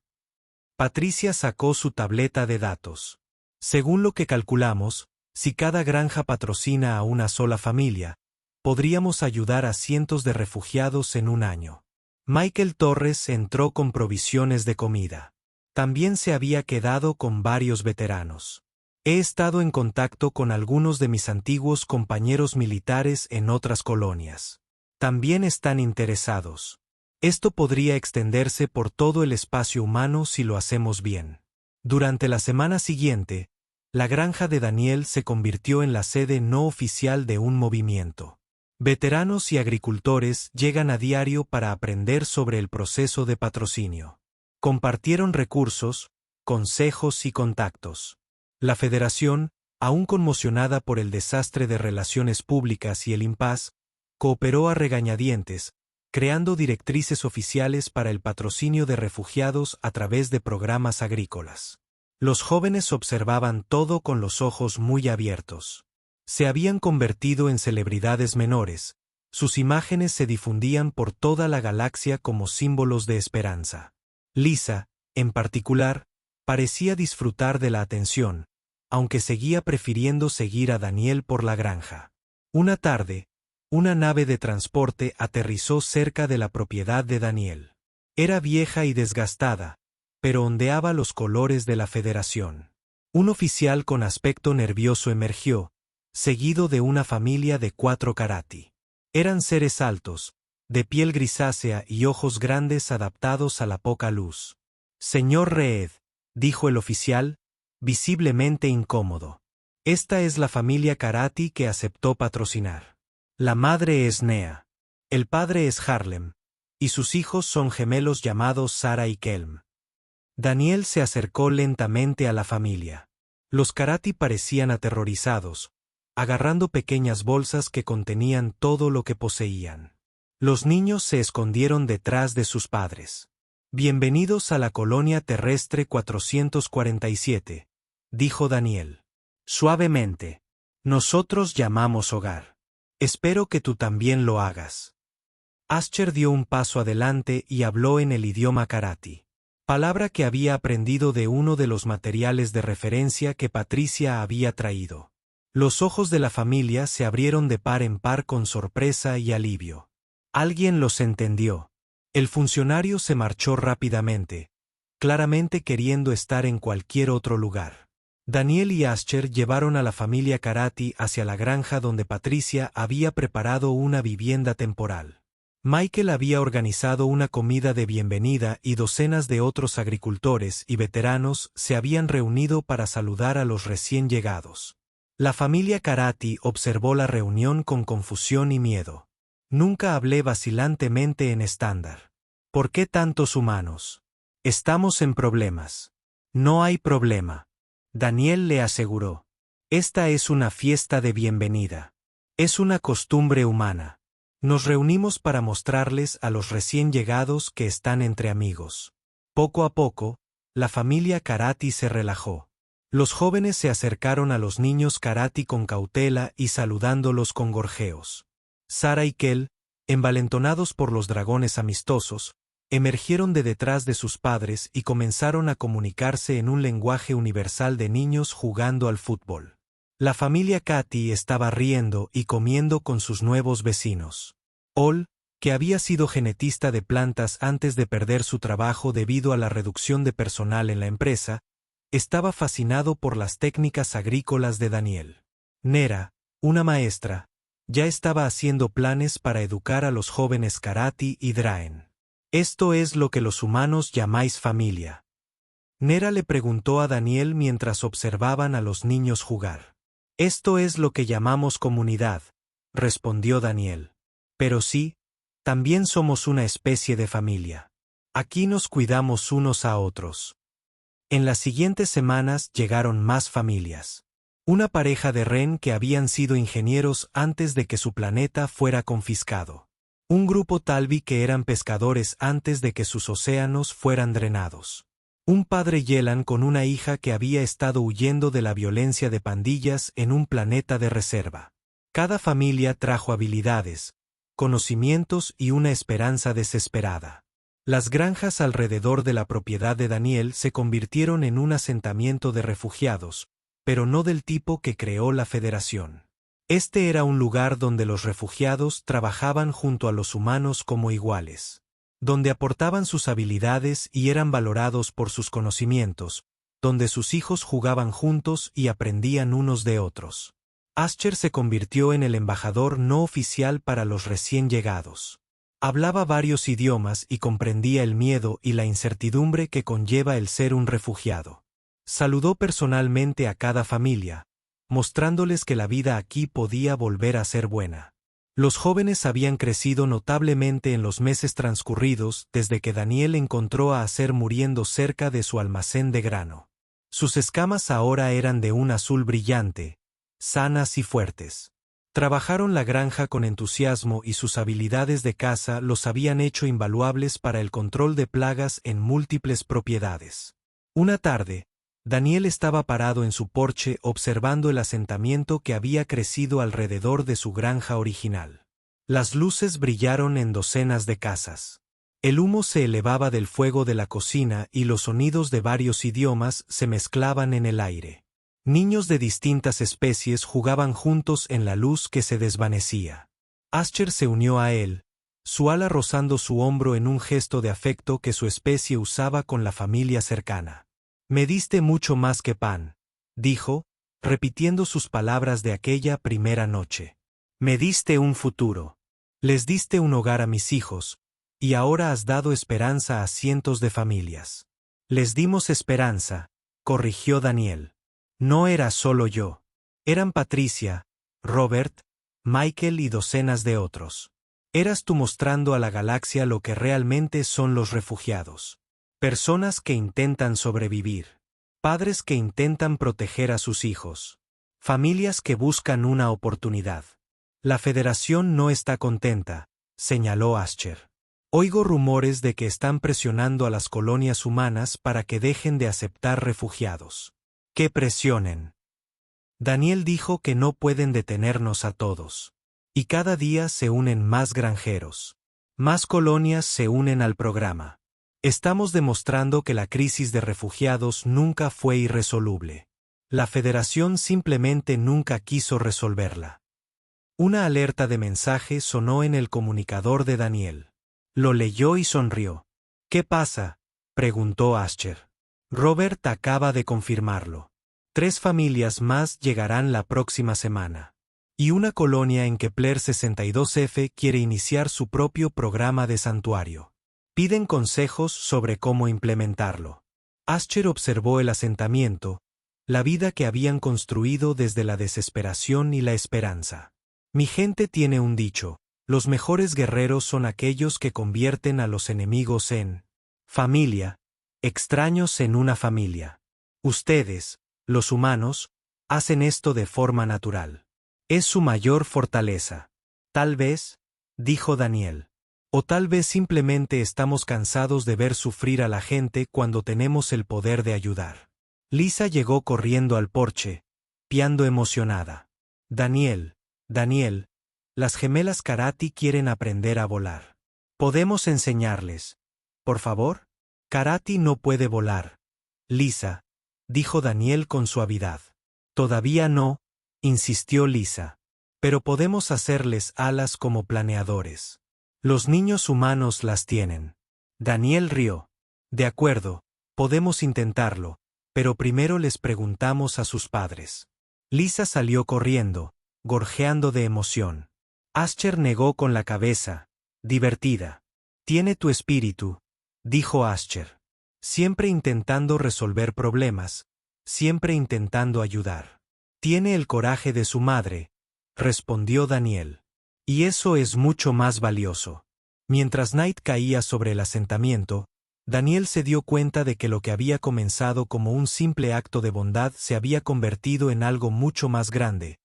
Patricia sacó su tableta de datos. Según lo que calculamos, si cada granja patrocina a una sola familia, Podríamos ayudar a cientos de refugiados en un año. Michael Torres entró con provisiones de comida. También se había quedado con varios veteranos. He estado en contacto con algunos de mis antiguos compañeros militares en otras colonias. También están interesados. Esto podría extenderse por todo el espacio humano si lo hacemos bien. Durante la semana siguiente, la granja de Daniel se convirtió en la sede no oficial de un movimiento. Veteranos y agricultores llegan a diario para aprender sobre el proceso de patrocinio. Compartieron recursos, consejos y contactos. La Federación, aún conmocionada por el desastre de relaciones públicas y el impas, cooperó a regañadientes, creando directrices oficiales para el patrocinio de refugiados a través de programas agrícolas. Los jóvenes observaban todo con los ojos muy abiertos. Se habían convertido en celebridades menores, sus imágenes se difundían por toda la galaxia como símbolos de esperanza. Lisa, en particular, parecía disfrutar de la atención, aunque seguía prefiriendo seguir a Daniel por la granja. Una tarde, una nave de transporte aterrizó cerca de la propiedad de Daniel. Era vieja y desgastada, pero ondeaba los colores de la Federación. Un oficial con aspecto nervioso emergió, seguido de una familia de 4 Karati. Eran seres altos, de piel grisácea y ojos grandes adaptados a la poca luz. «Señor Reed», dijo el oficial, visiblemente incómodo. «Esta es la familia Karati que aceptó patrocinar. La madre es Nea. El padre es Harlem, y sus hijos son gemelos llamados Sara y Kelm». Daniel se acercó lentamente a la familia. Los Karati parecían aterrorizados, agarrando pequeñas bolsas que contenían todo lo que poseían. Los niños se escondieron detrás de sus padres. «Bienvenidos a la colonia terrestre 447», dijo Daniel. Suavemente. «Nosotros llamamos hogar. Espero que tú también lo hagas». Ascher dio un paso adelante y habló en el idioma Karati, palabra que había aprendido de uno de los materiales de referencia que Patricia había traído. Los ojos de la familia se abrieron de par en par con sorpresa y alivio. Alguien los entendió. El funcionario se marchó rápidamente, claramente queriendo estar en cualquier otro lugar. Daniel y Ascher llevaron a la familia Karati hacia la granja donde Patricia había preparado una vivienda temporal. Michael había organizado una comida de bienvenida y docenas de otros agricultores y veteranos se habían reunido para saludar a los recién llegados. La familia Karati observó la reunión con confusión y miedo. Nunca hablé vacilantemente en estándar. ¿Por qué tantos humanos? Estamos en problemas. No hay problema. Daniel le aseguró. Esta es una fiesta de bienvenida. Es una costumbre humana. Nos reunimos para mostrarles a los recién llegados que están entre amigos. Poco a poco, la familia Karati se relajó. Los jóvenes se acercaron a los niños Karati con cautela y saludándolos con gorjeos. Sara y Kel, envalentonados por los dragones amistosos, emergieron de detrás de sus padres y comenzaron a comunicarse en un lenguaje universal de niños jugando al fútbol. La familia Kati estaba riendo y comiendo con sus nuevos vecinos. Ol, que había sido genetista de plantas antes de perder su trabajo debido a la reducción de personal en la empresa, estaba fascinado por las técnicas agrícolas de Daniel. Nera, una maestra, ya estaba haciendo planes para educar a los jóvenes Karati y Draen. «Esto es lo que los humanos llamáis familia». Nera le preguntó a Daniel mientras observaban a los niños jugar. «Esto es lo que llamamos comunidad», respondió Daniel. «Pero sí, también somos una especie de familia. Aquí nos cuidamos unos a otros». En las siguientes semanas llegaron más familias. Una pareja de Ren que habían sido ingenieros antes de que su planeta fuera confiscado. Un grupo Talvi que eran pescadores antes de que sus océanos fueran drenados. Un padre Yelan con una hija que había estado huyendo de la violencia de pandillas en un planeta de reserva. Cada familia trajo habilidades, conocimientos y una esperanza desesperada. Las granjas alrededor de la propiedad de Daniel se convirtieron en un asentamiento de refugiados, pero no del tipo que creó la Federación. Este era un lugar donde los refugiados trabajaban junto a los humanos como iguales, donde aportaban sus habilidades y eran valorados por sus conocimientos, donde sus hijos jugaban juntos y aprendían unos de otros. Ascher se convirtió en el embajador no oficial para los recién llegados. Hablaba varios idiomas y comprendía el miedo y la incertidumbre que conlleva el ser un refugiado. Saludó personalmente a cada familia, mostrándoles que la vida aquí podía volver a ser buena. Los jóvenes habían crecido notablemente en los meses transcurridos desde que Daniel encontró a Asher muriendo cerca de su almacén de grano. Sus escamas ahora eran de un azul brillante, sanas y fuertes. Trabajaron la granja con entusiasmo y sus habilidades de caza los habían hecho invaluables para el control de plagas en múltiples propiedades. Una tarde, Daniel estaba parado en su porche observando el asentamiento que había crecido alrededor de su granja original. Las luces brillaron en docenas de casas. El humo se elevaba del fuego de la cocina y los sonidos de varios idiomas se mezclaban en el aire. Niños de distintas especies jugaban juntos en la luz que se desvanecía. Ascher se unió a él, su ala rozando su hombro en un gesto de afecto que su especie usaba con la familia cercana. «Me diste mucho más que pan», dijo, repitiendo sus palabras de aquella primera noche. «Me diste un futuro. Les diste un hogar a mis hijos, y ahora has dado esperanza a cientos de familias». «Les dimos esperanza», corrigió Daniel. «No era solo yo. Eran Patricia, Robert, Michael y docenas de otros. Eras tú mostrando a la galaxia lo que realmente son los refugiados. Personas que intentan sobrevivir. Padres que intentan proteger a sus hijos. Familias que buscan una oportunidad. La Federación no está contenta», señaló Ascher. «Oigo rumores de que están presionando a las colonias humanas para que dejen de aceptar refugiados». «¿Qué presionen?» Daniel dijo que no pueden detenernos a todos. Y cada día se unen más granjeros. Más colonias se unen al programa. Estamos demostrando que la crisis de refugiados nunca fue irresoluble. La Federación simplemente nunca quiso resolverla. Una alerta de mensaje sonó en el comunicador de Daniel. Lo leyó y sonrió. «¿Qué pasa?», preguntó Ascher. «Robert acaba de confirmarlo. 3 familias más llegarán la próxima semana. Y una colonia en Kepler 62F quiere iniciar su propio programa de santuario. Piden consejos sobre cómo implementarlo». Ascher observó el asentamiento, la vida que habían construido desde la desesperación y la esperanza. «Mi gente tiene un dicho: los mejores guerreros son aquellos que convierten a los enemigos en familia, extraños en una familia. Ustedes, los humanos, hacen esto de forma natural. Es su mayor fortaleza. Tal vez», dijo Daniel. «O tal vez simplemente estamos cansados de ver sufrir a la gente cuando tenemos el poder de ayudar». Lisa llegó corriendo al porche, piando emocionada. «Daniel, las gemelas Karati quieren aprender a volar. ¿Podemos enseñarles? Por favor?» «Karati no puede volar, Lisa», dijo Daniel con suavidad. «Todavía no», insistió Lisa. «Pero podemos hacerles alas como planeadores. Los niños humanos las tienen». Daniel rió. «De acuerdo, podemos intentarlo, pero primero les preguntamos a sus padres». Lisa salió corriendo, gorjeando de emoción. Ascher negó con la cabeza, divertida. «Tiene tu espíritu», dijo Ascher. «Siempre intentando resolver problemas, siempre intentando ayudar». «Tiene el coraje de su madre», respondió Daniel. «Y eso es mucho más valioso». Mientras Night caía sobre el asentamiento, Daniel se dio cuenta de que lo que había comenzado como un simple acto de bondad se había convertido en algo mucho más grande.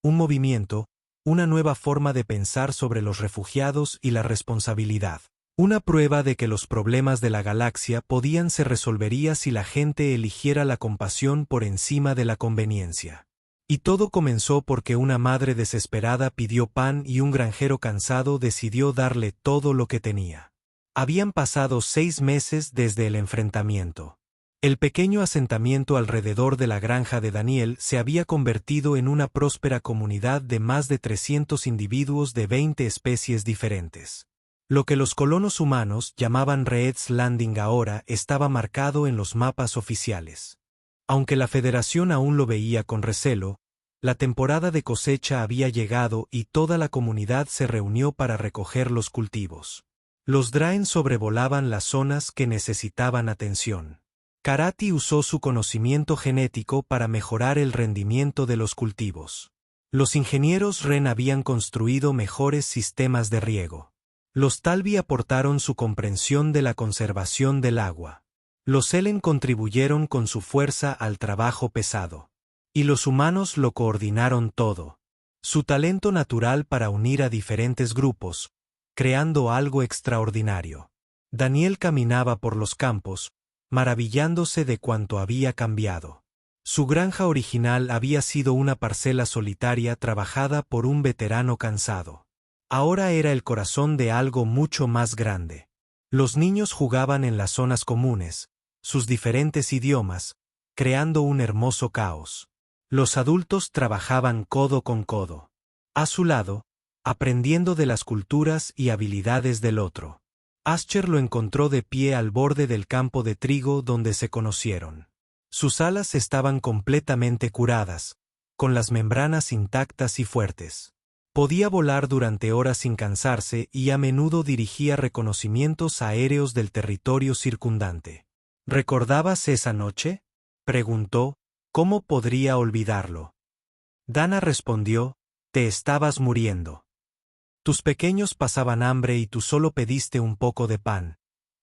Un movimiento, una nueva forma de pensar sobre los refugiados y la responsabilidad. Una prueba de que los problemas de la galaxia podían se resolvería si la gente eligiera la compasión por encima de la conveniencia. Y todo comenzó porque una madre desesperada pidió pan y un granjero cansado decidió darle todo lo que tenía. Habían pasado 6 meses desde el enfrentamiento. El pequeño asentamiento alrededor de la granja de Daniel se había convertido en una próspera comunidad de más de 300 individuos de 20 especies diferentes. Lo que los colonos humanos llamaban Reed's Landing ahora estaba marcado en los mapas oficiales. Aunque la Federación aún lo veía con recelo, la temporada de cosecha había llegado y toda la comunidad se reunió para recoger los cultivos. Los Draen sobrevolaban las zonas que necesitaban atención. Karati usó su conocimiento genético para mejorar el rendimiento de los cultivos. Los ingenieros Ren habían construido mejores sistemas de riego. Los Talvi aportaron su comprensión de la conservación del agua. Los Elen contribuyeron con su fuerza al trabajo pesado. Y los humanos lo coordinaron todo. Su talento natural para unir a diferentes grupos, creando algo extraordinario. Daniel caminaba por los campos, maravillándose de cuánto había cambiado. Su granja original había sido una parcela solitaria trabajada por un veterano cansado. Ahora era el corazón de algo mucho más grande. Los niños jugaban en las zonas comunes, sus diferentes idiomas, creando un hermoso caos. Los adultos trabajaban codo con codo. A su lado, aprendiendo de las culturas y habilidades del otro. Ascher lo encontró de pie al borde del campo de trigo donde se conocieron. Sus alas estaban completamente curadas, con las membranas intactas y fuertes. Podía volar durante horas sin cansarse y a menudo dirigía reconocimientos aéreos del territorio circundante. ¿Recordabas esa noche?, preguntó. ¿Cómo podría olvidarlo? Dana respondió, te estabas muriendo. Tus pequeños pasaban hambre y tú solo pediste un poco de pan.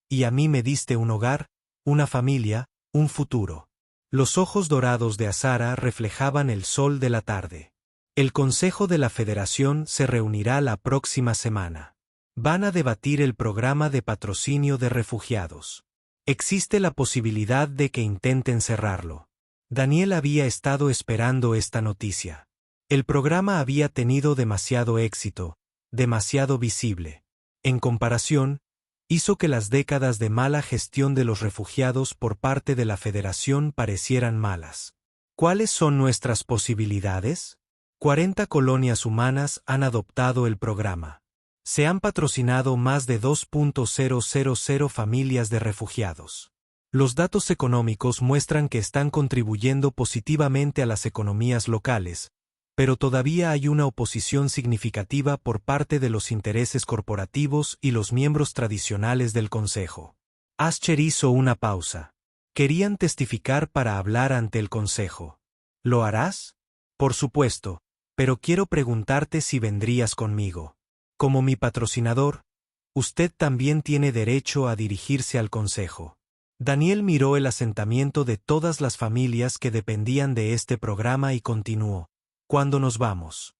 Y a mí me diste un hogar, una familia, un futuro. Los ojos dorados de Azara reflejaban el sol de la tarde. El Consejo de la Federación se reunirá la próxima semana. Van a debatir el programa de patrocinio de refugiados. Existe la posibilidad de que intenten cerrarlo. Daniel había estado esperando esta noticia. El programa había tenido demasiado éxito, demasiado visible. En comparación, hizo que las décadas de mala gestión de los refugiados por parte de la Federación parecieran malas. ¿Cuáles son nuestras posibilidades? 40 colonias humanas han adoptado el programa. Se han patrocinado más de 2.000 familias de refugiados. Los datos económicos muestran que están contribuyendo positivamente a las economías locales, pero todavía hay una oposición significativa por parte de los intereses corporativos y los miembros tradicionales del Consejo. Ascher hizo una pausa. Querían testificar para hablar ante el Consejo. ¿Lo harás? Por supuesto, pero quiero preguntarte si vendrías conmigo. Como mi patrocinador, usted también tiene derecho a dirigirse al Consejo. Daniel miró el asentamiento de todas las familias que dependían de este programa y continuó. ¿Cuándo nos vamos?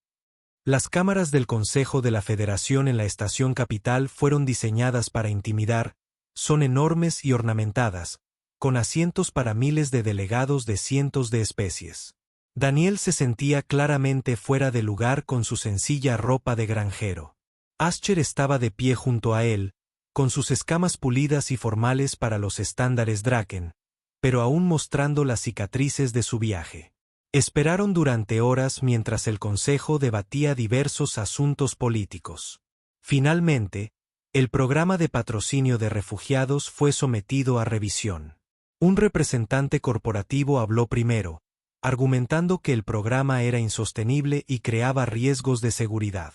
Las cámaras del Consejo de la Federación en la estación capital fueron diseñadas para intimidar, son enormes y ornamentadas, con asientos para miles de delegados de cientos de especies. Daniel se sentía claramente fuera de lugar con su sencilla ropa de granjero. Ascher estaba de pie junto a él, con sus escamas pulidas y formales para los estándares Draken, pero aún mostrando las cicatrices de su viaje. Esperaron durante horas mientras el Consejo debatía diversos asuntos políticos. Finalmente, el programa de patrocinio de refugiados fue sometido a revisión. Un representante corporativo habló primero, argumentando que el programa era insostenible y creaba riesgos de seguridad.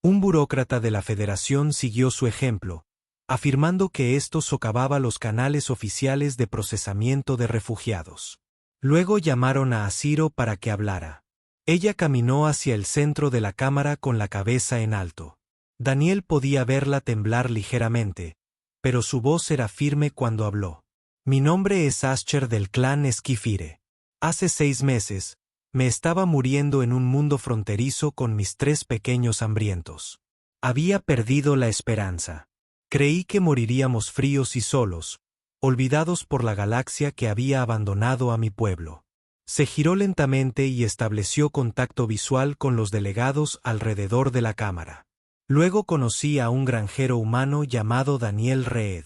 Un burócrata de la Federación siguió su ejemplo, afirmando que esto socavaba los canales oficiales de procesamiento de refugiados. Luego llamaron a Asiro para que hablara. Ella caminó hacia el centro de la cámara con la cabeza en alto. Daniel podía verla temblar ligeramente, pero su voz era firme cuando habló. Mi nombre es Ascher del clan Esquifire. Hace 6 meses, me estaba muriendo en un mundo fronterizo con mis 3 pequeños hambrientos. Había perdido la esperanza. Creí que moriríamos fríos y solos, olvidados por la galaxia que había abandonado a mi pueblo. Se giró lentamente y estableció contacto visual con los delegados alrededor de la cámara. Luego conocí a un granjero humano llamado Daniel Reed.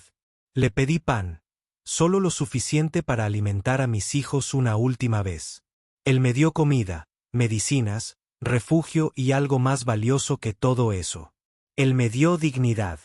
Le pedí pan, solo lo suficiente para alimentar a mis hijos una última vez. Él me dio comida, medicinas, refugio y algo más valioso que todo eso. Él me dio dignidad.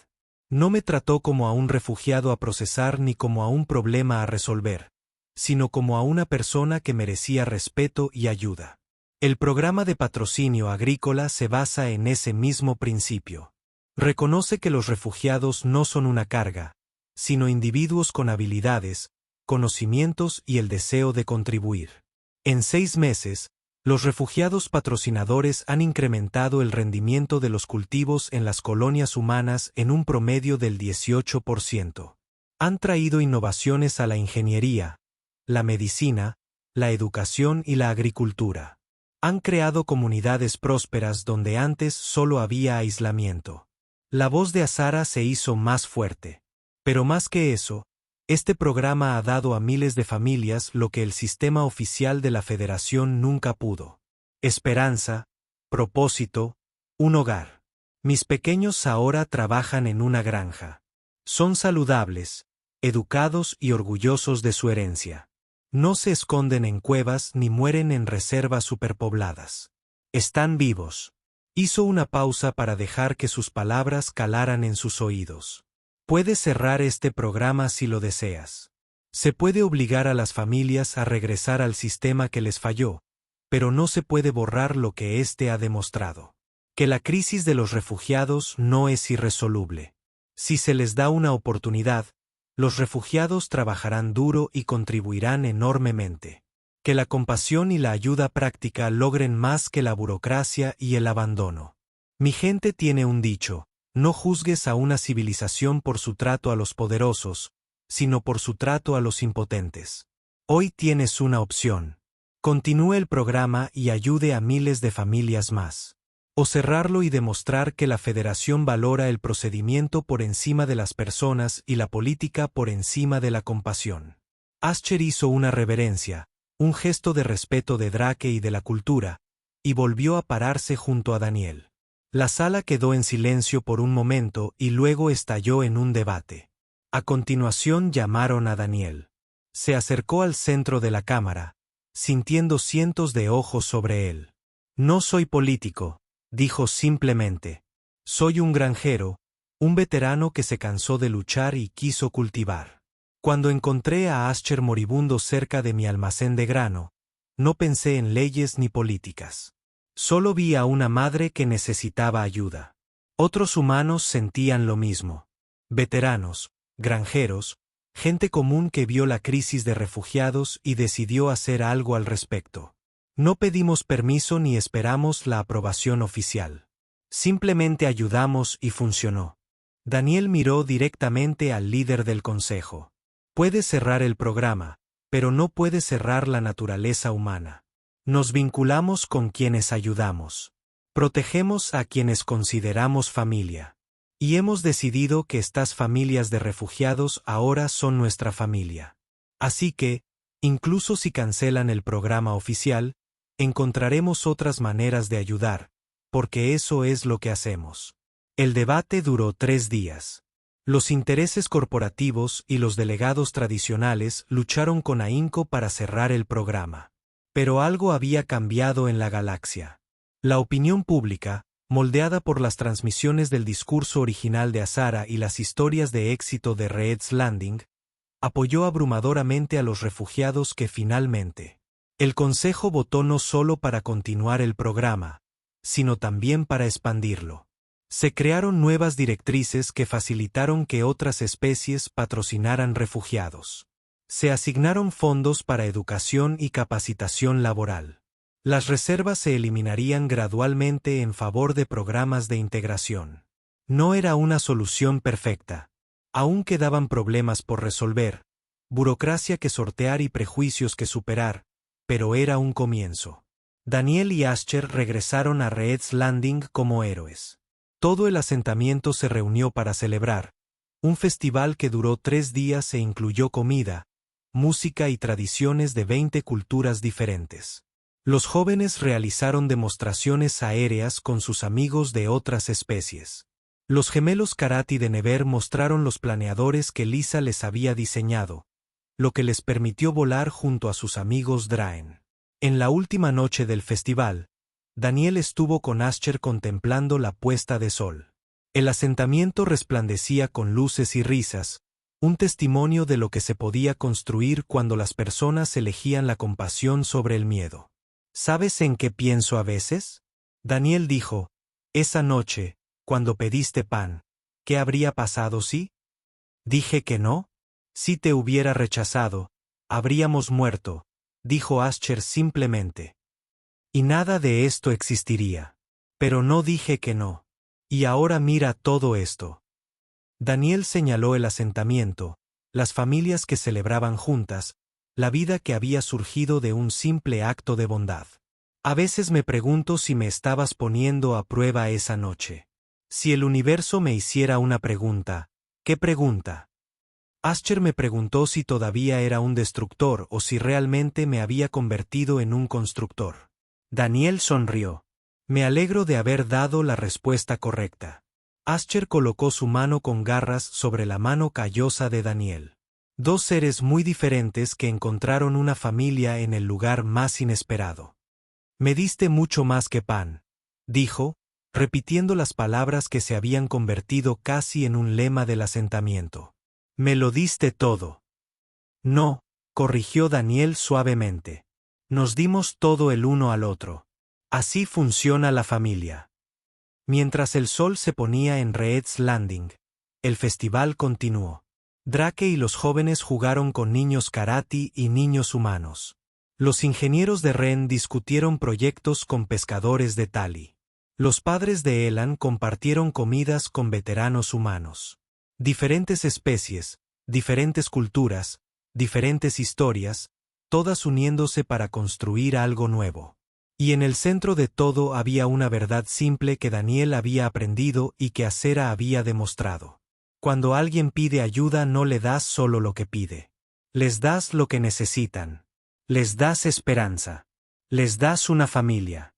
No me trató como a un refugiado a procesar ni como a un problema a resolver, sino como a una persona que merecía respeto y ayuda. El programa de patrocinio agrícola se basa en ese mismo principio. Reconoce que los refugiados no son una carga, sino individuos con habilidades, conocimientos y el deseo de contribuir. En 6 meses, los refugiados patrocinadores han incrementado el rendimiento de los cultivos en las colonias humanas en un promedio del 18%. Han traído innovaciones a la ingeniería, la medicina, la educación y la agricultura. Han creado comunidades prósperas donde antes solo había aislamiento. La voz de Azara se hizo más fuerte. Pero más que eso, este programa ha dado a miles de familias lo que el sistema oficial de la Federación nunca pudo: esperanza, propósito, un hogar. Mis pequeños ahora trabajan en una granja. Son saludables, educados y orgullosos de su herencia. No se esconden en cuevas ni mueren en reservas superpobladas. Están vivos. Hizo una pausa para dejar que sus palabras calaran en sus oídos. Puedes cerrar este programa si lo deseas. Se puede obligar a las familias a regresar al sistema que les falló, pero no se puede borrar lo que éste ha demostrado. Que la crisis de los refugiados no es irresoluble. Si se les da una oportunidad, los refugiados trabajarán duro y contribuirán enormemente. Que la compasión y la ayuda práctica logren más que la burocracia y el abandono. Mi gente tiene un dicho: no juzgues a una civilización por su trato a los poderosos, sino por su trato a los impotentes. Hoy tienes una opción. Continúe el programa y ayude a miles de familias más. O cerrarlo y demostrar que la Federación valora el procedimiento por encima de las personas y la política por encima de la compasión. Ascher hizo una reverencia, un gesto de respeto de Drake y de la cultura, y volvió a pararse junto a Daniel. La sala quedó en silencio por un momento y luego estalló en un debate. A continuación llamaron a Daniel. Se acercó al centro de la cámara, sintiendo cientos de ojos sobre él. No soy político, dijo simplemente. Soy un granjero, un veterano que se cansó de luchar y quiso cultivar. Cuando encontré a Ascher moribundo cerca de mi almacén de grano, no pensé en leyes ni políticas. Solo vi a una madre que necesitaba ayuda. Otros humanos sentían lo mismo. Veteranos, granjeros, gente común que vio la crisis de refugiados y decidió hacer algo al respecto. No pedimos permiso ni esperamos la aprobación oficial. Simplemente ayudamos y funcionó. Daniel miró directamente al líder del consejo. Puedes cerrar el programa, pero no puedes cerrar la naturaleza humana. Nos vinculamos con quienes ayudamos. Protegemos a quienes consideramos familia. Y hemos decidido que estas familias de refugiados ahora son nuestra familia. Así que, incluso si cancelan el programa oficial, encontraremos otras maneras de ayudar, porque eso es lo que hacemos. El debate duró 3 días. Los intereses corporativos y los delegados tradicionales lucharon con ahínco para cerrar el programa. Pero algo había cambiado en la galaxia. La opinión pública, moldeada por las transmisiones del discurso original de Azara y las historias de éxito de Reed's Landing, apoyó abrumadoramente a los refugiados que finalmente. El Consejo votó no solo para continuar el programa, sino también para expandirlo. Se crearon nuevas directrices que facilitaron que otras especies patrocinaran refugiados. Se asignaron fondos para educación y capacitación laboral. Las reservas se eliminarían gradualmente en favor de programas de integración. No era una solución perfecta. Aún quedaban problemas por resolver, burocracia que sortear y prejuicios que superar, pero era un comienzo. Daniel y Ascher regresaron a Reed's Landing como héroes. Todo el asentamiento se reunió para celebrar, un festival que duró 3 días e incluyó comida, música y tradiciones de 20 culturas diferentes. Los jóvenes realizaron demostraciones aéreas con sus amigos de otras especies. Los gemelos Karati de Never mostraron los planeadores que Lisa les había diseñado, lo que les permitió volar junto a sus amigos Draen. En la última noche del festival, Daniel estuvo con Ascher contemplando la puesta de sol. El asentamiento resplandecía con luces y risas, un testimonio de lo que se podía construir cuando las personas elegían la compasión sobre el miedo. ¿Sabes en qué pienso a veces? Daniel dijo, esa noche, cuando pediste pan, ¿qué habría pasado si? Dije que no. Si te hubiera rechazado, habríamos muerto, dijo Ascher simplemente. Y nada de esto existiría. Pero no dije que no. Y ahora mira todo esto. Daniel señaló el asentamiento, las familias que celebraban juntas, la vida que había surgido de un simple acto de bondad. A veces me pregunto si me estabas poniendo a prueba esa noche. Si el universo me hiciera una pregunta, ¿qué pregunta? Ascher me preguntó si todavía era un destructor o si realmente me había convertido en un constructor. Daniel sonrió. Me alegro de haber dado la respuesta correcta. Ascher colocó su mano con garras sobre la mano callosa de Daniel. Dos seres muy diferentes que encontraron una familia en el lugar más inesperado. Me diste mucho más que pan, dijo, repitiendo las palabras que se habían convertido casi en un lema del asentamiento. Me lo diste todo. No, corrigió Daniel suavemente. Nos dimos todo el uno al otro. Así funciona la familia. Mientras el sol se ponía en Reed's Landing, el festival continuó. Drake y los jóvenes jugaron con niños karate y niños humanos. Los ingenieros de Ren discutieron proyectos con pescadores de Tali. Los padres de Elan compartieron comidas con veteranos humanos. Diferentes especies, diferentes culturas, diferentes historias, todas uniéndose para construir algo nuevo. Y en el centro de todo había una verdad simple que Daniel había aprendido y que Acera había demostrado. Cuando alguien pide ayuda no le das solo lo que pide. Les das lo que necesitan. Les das esperanza. Les das una familia.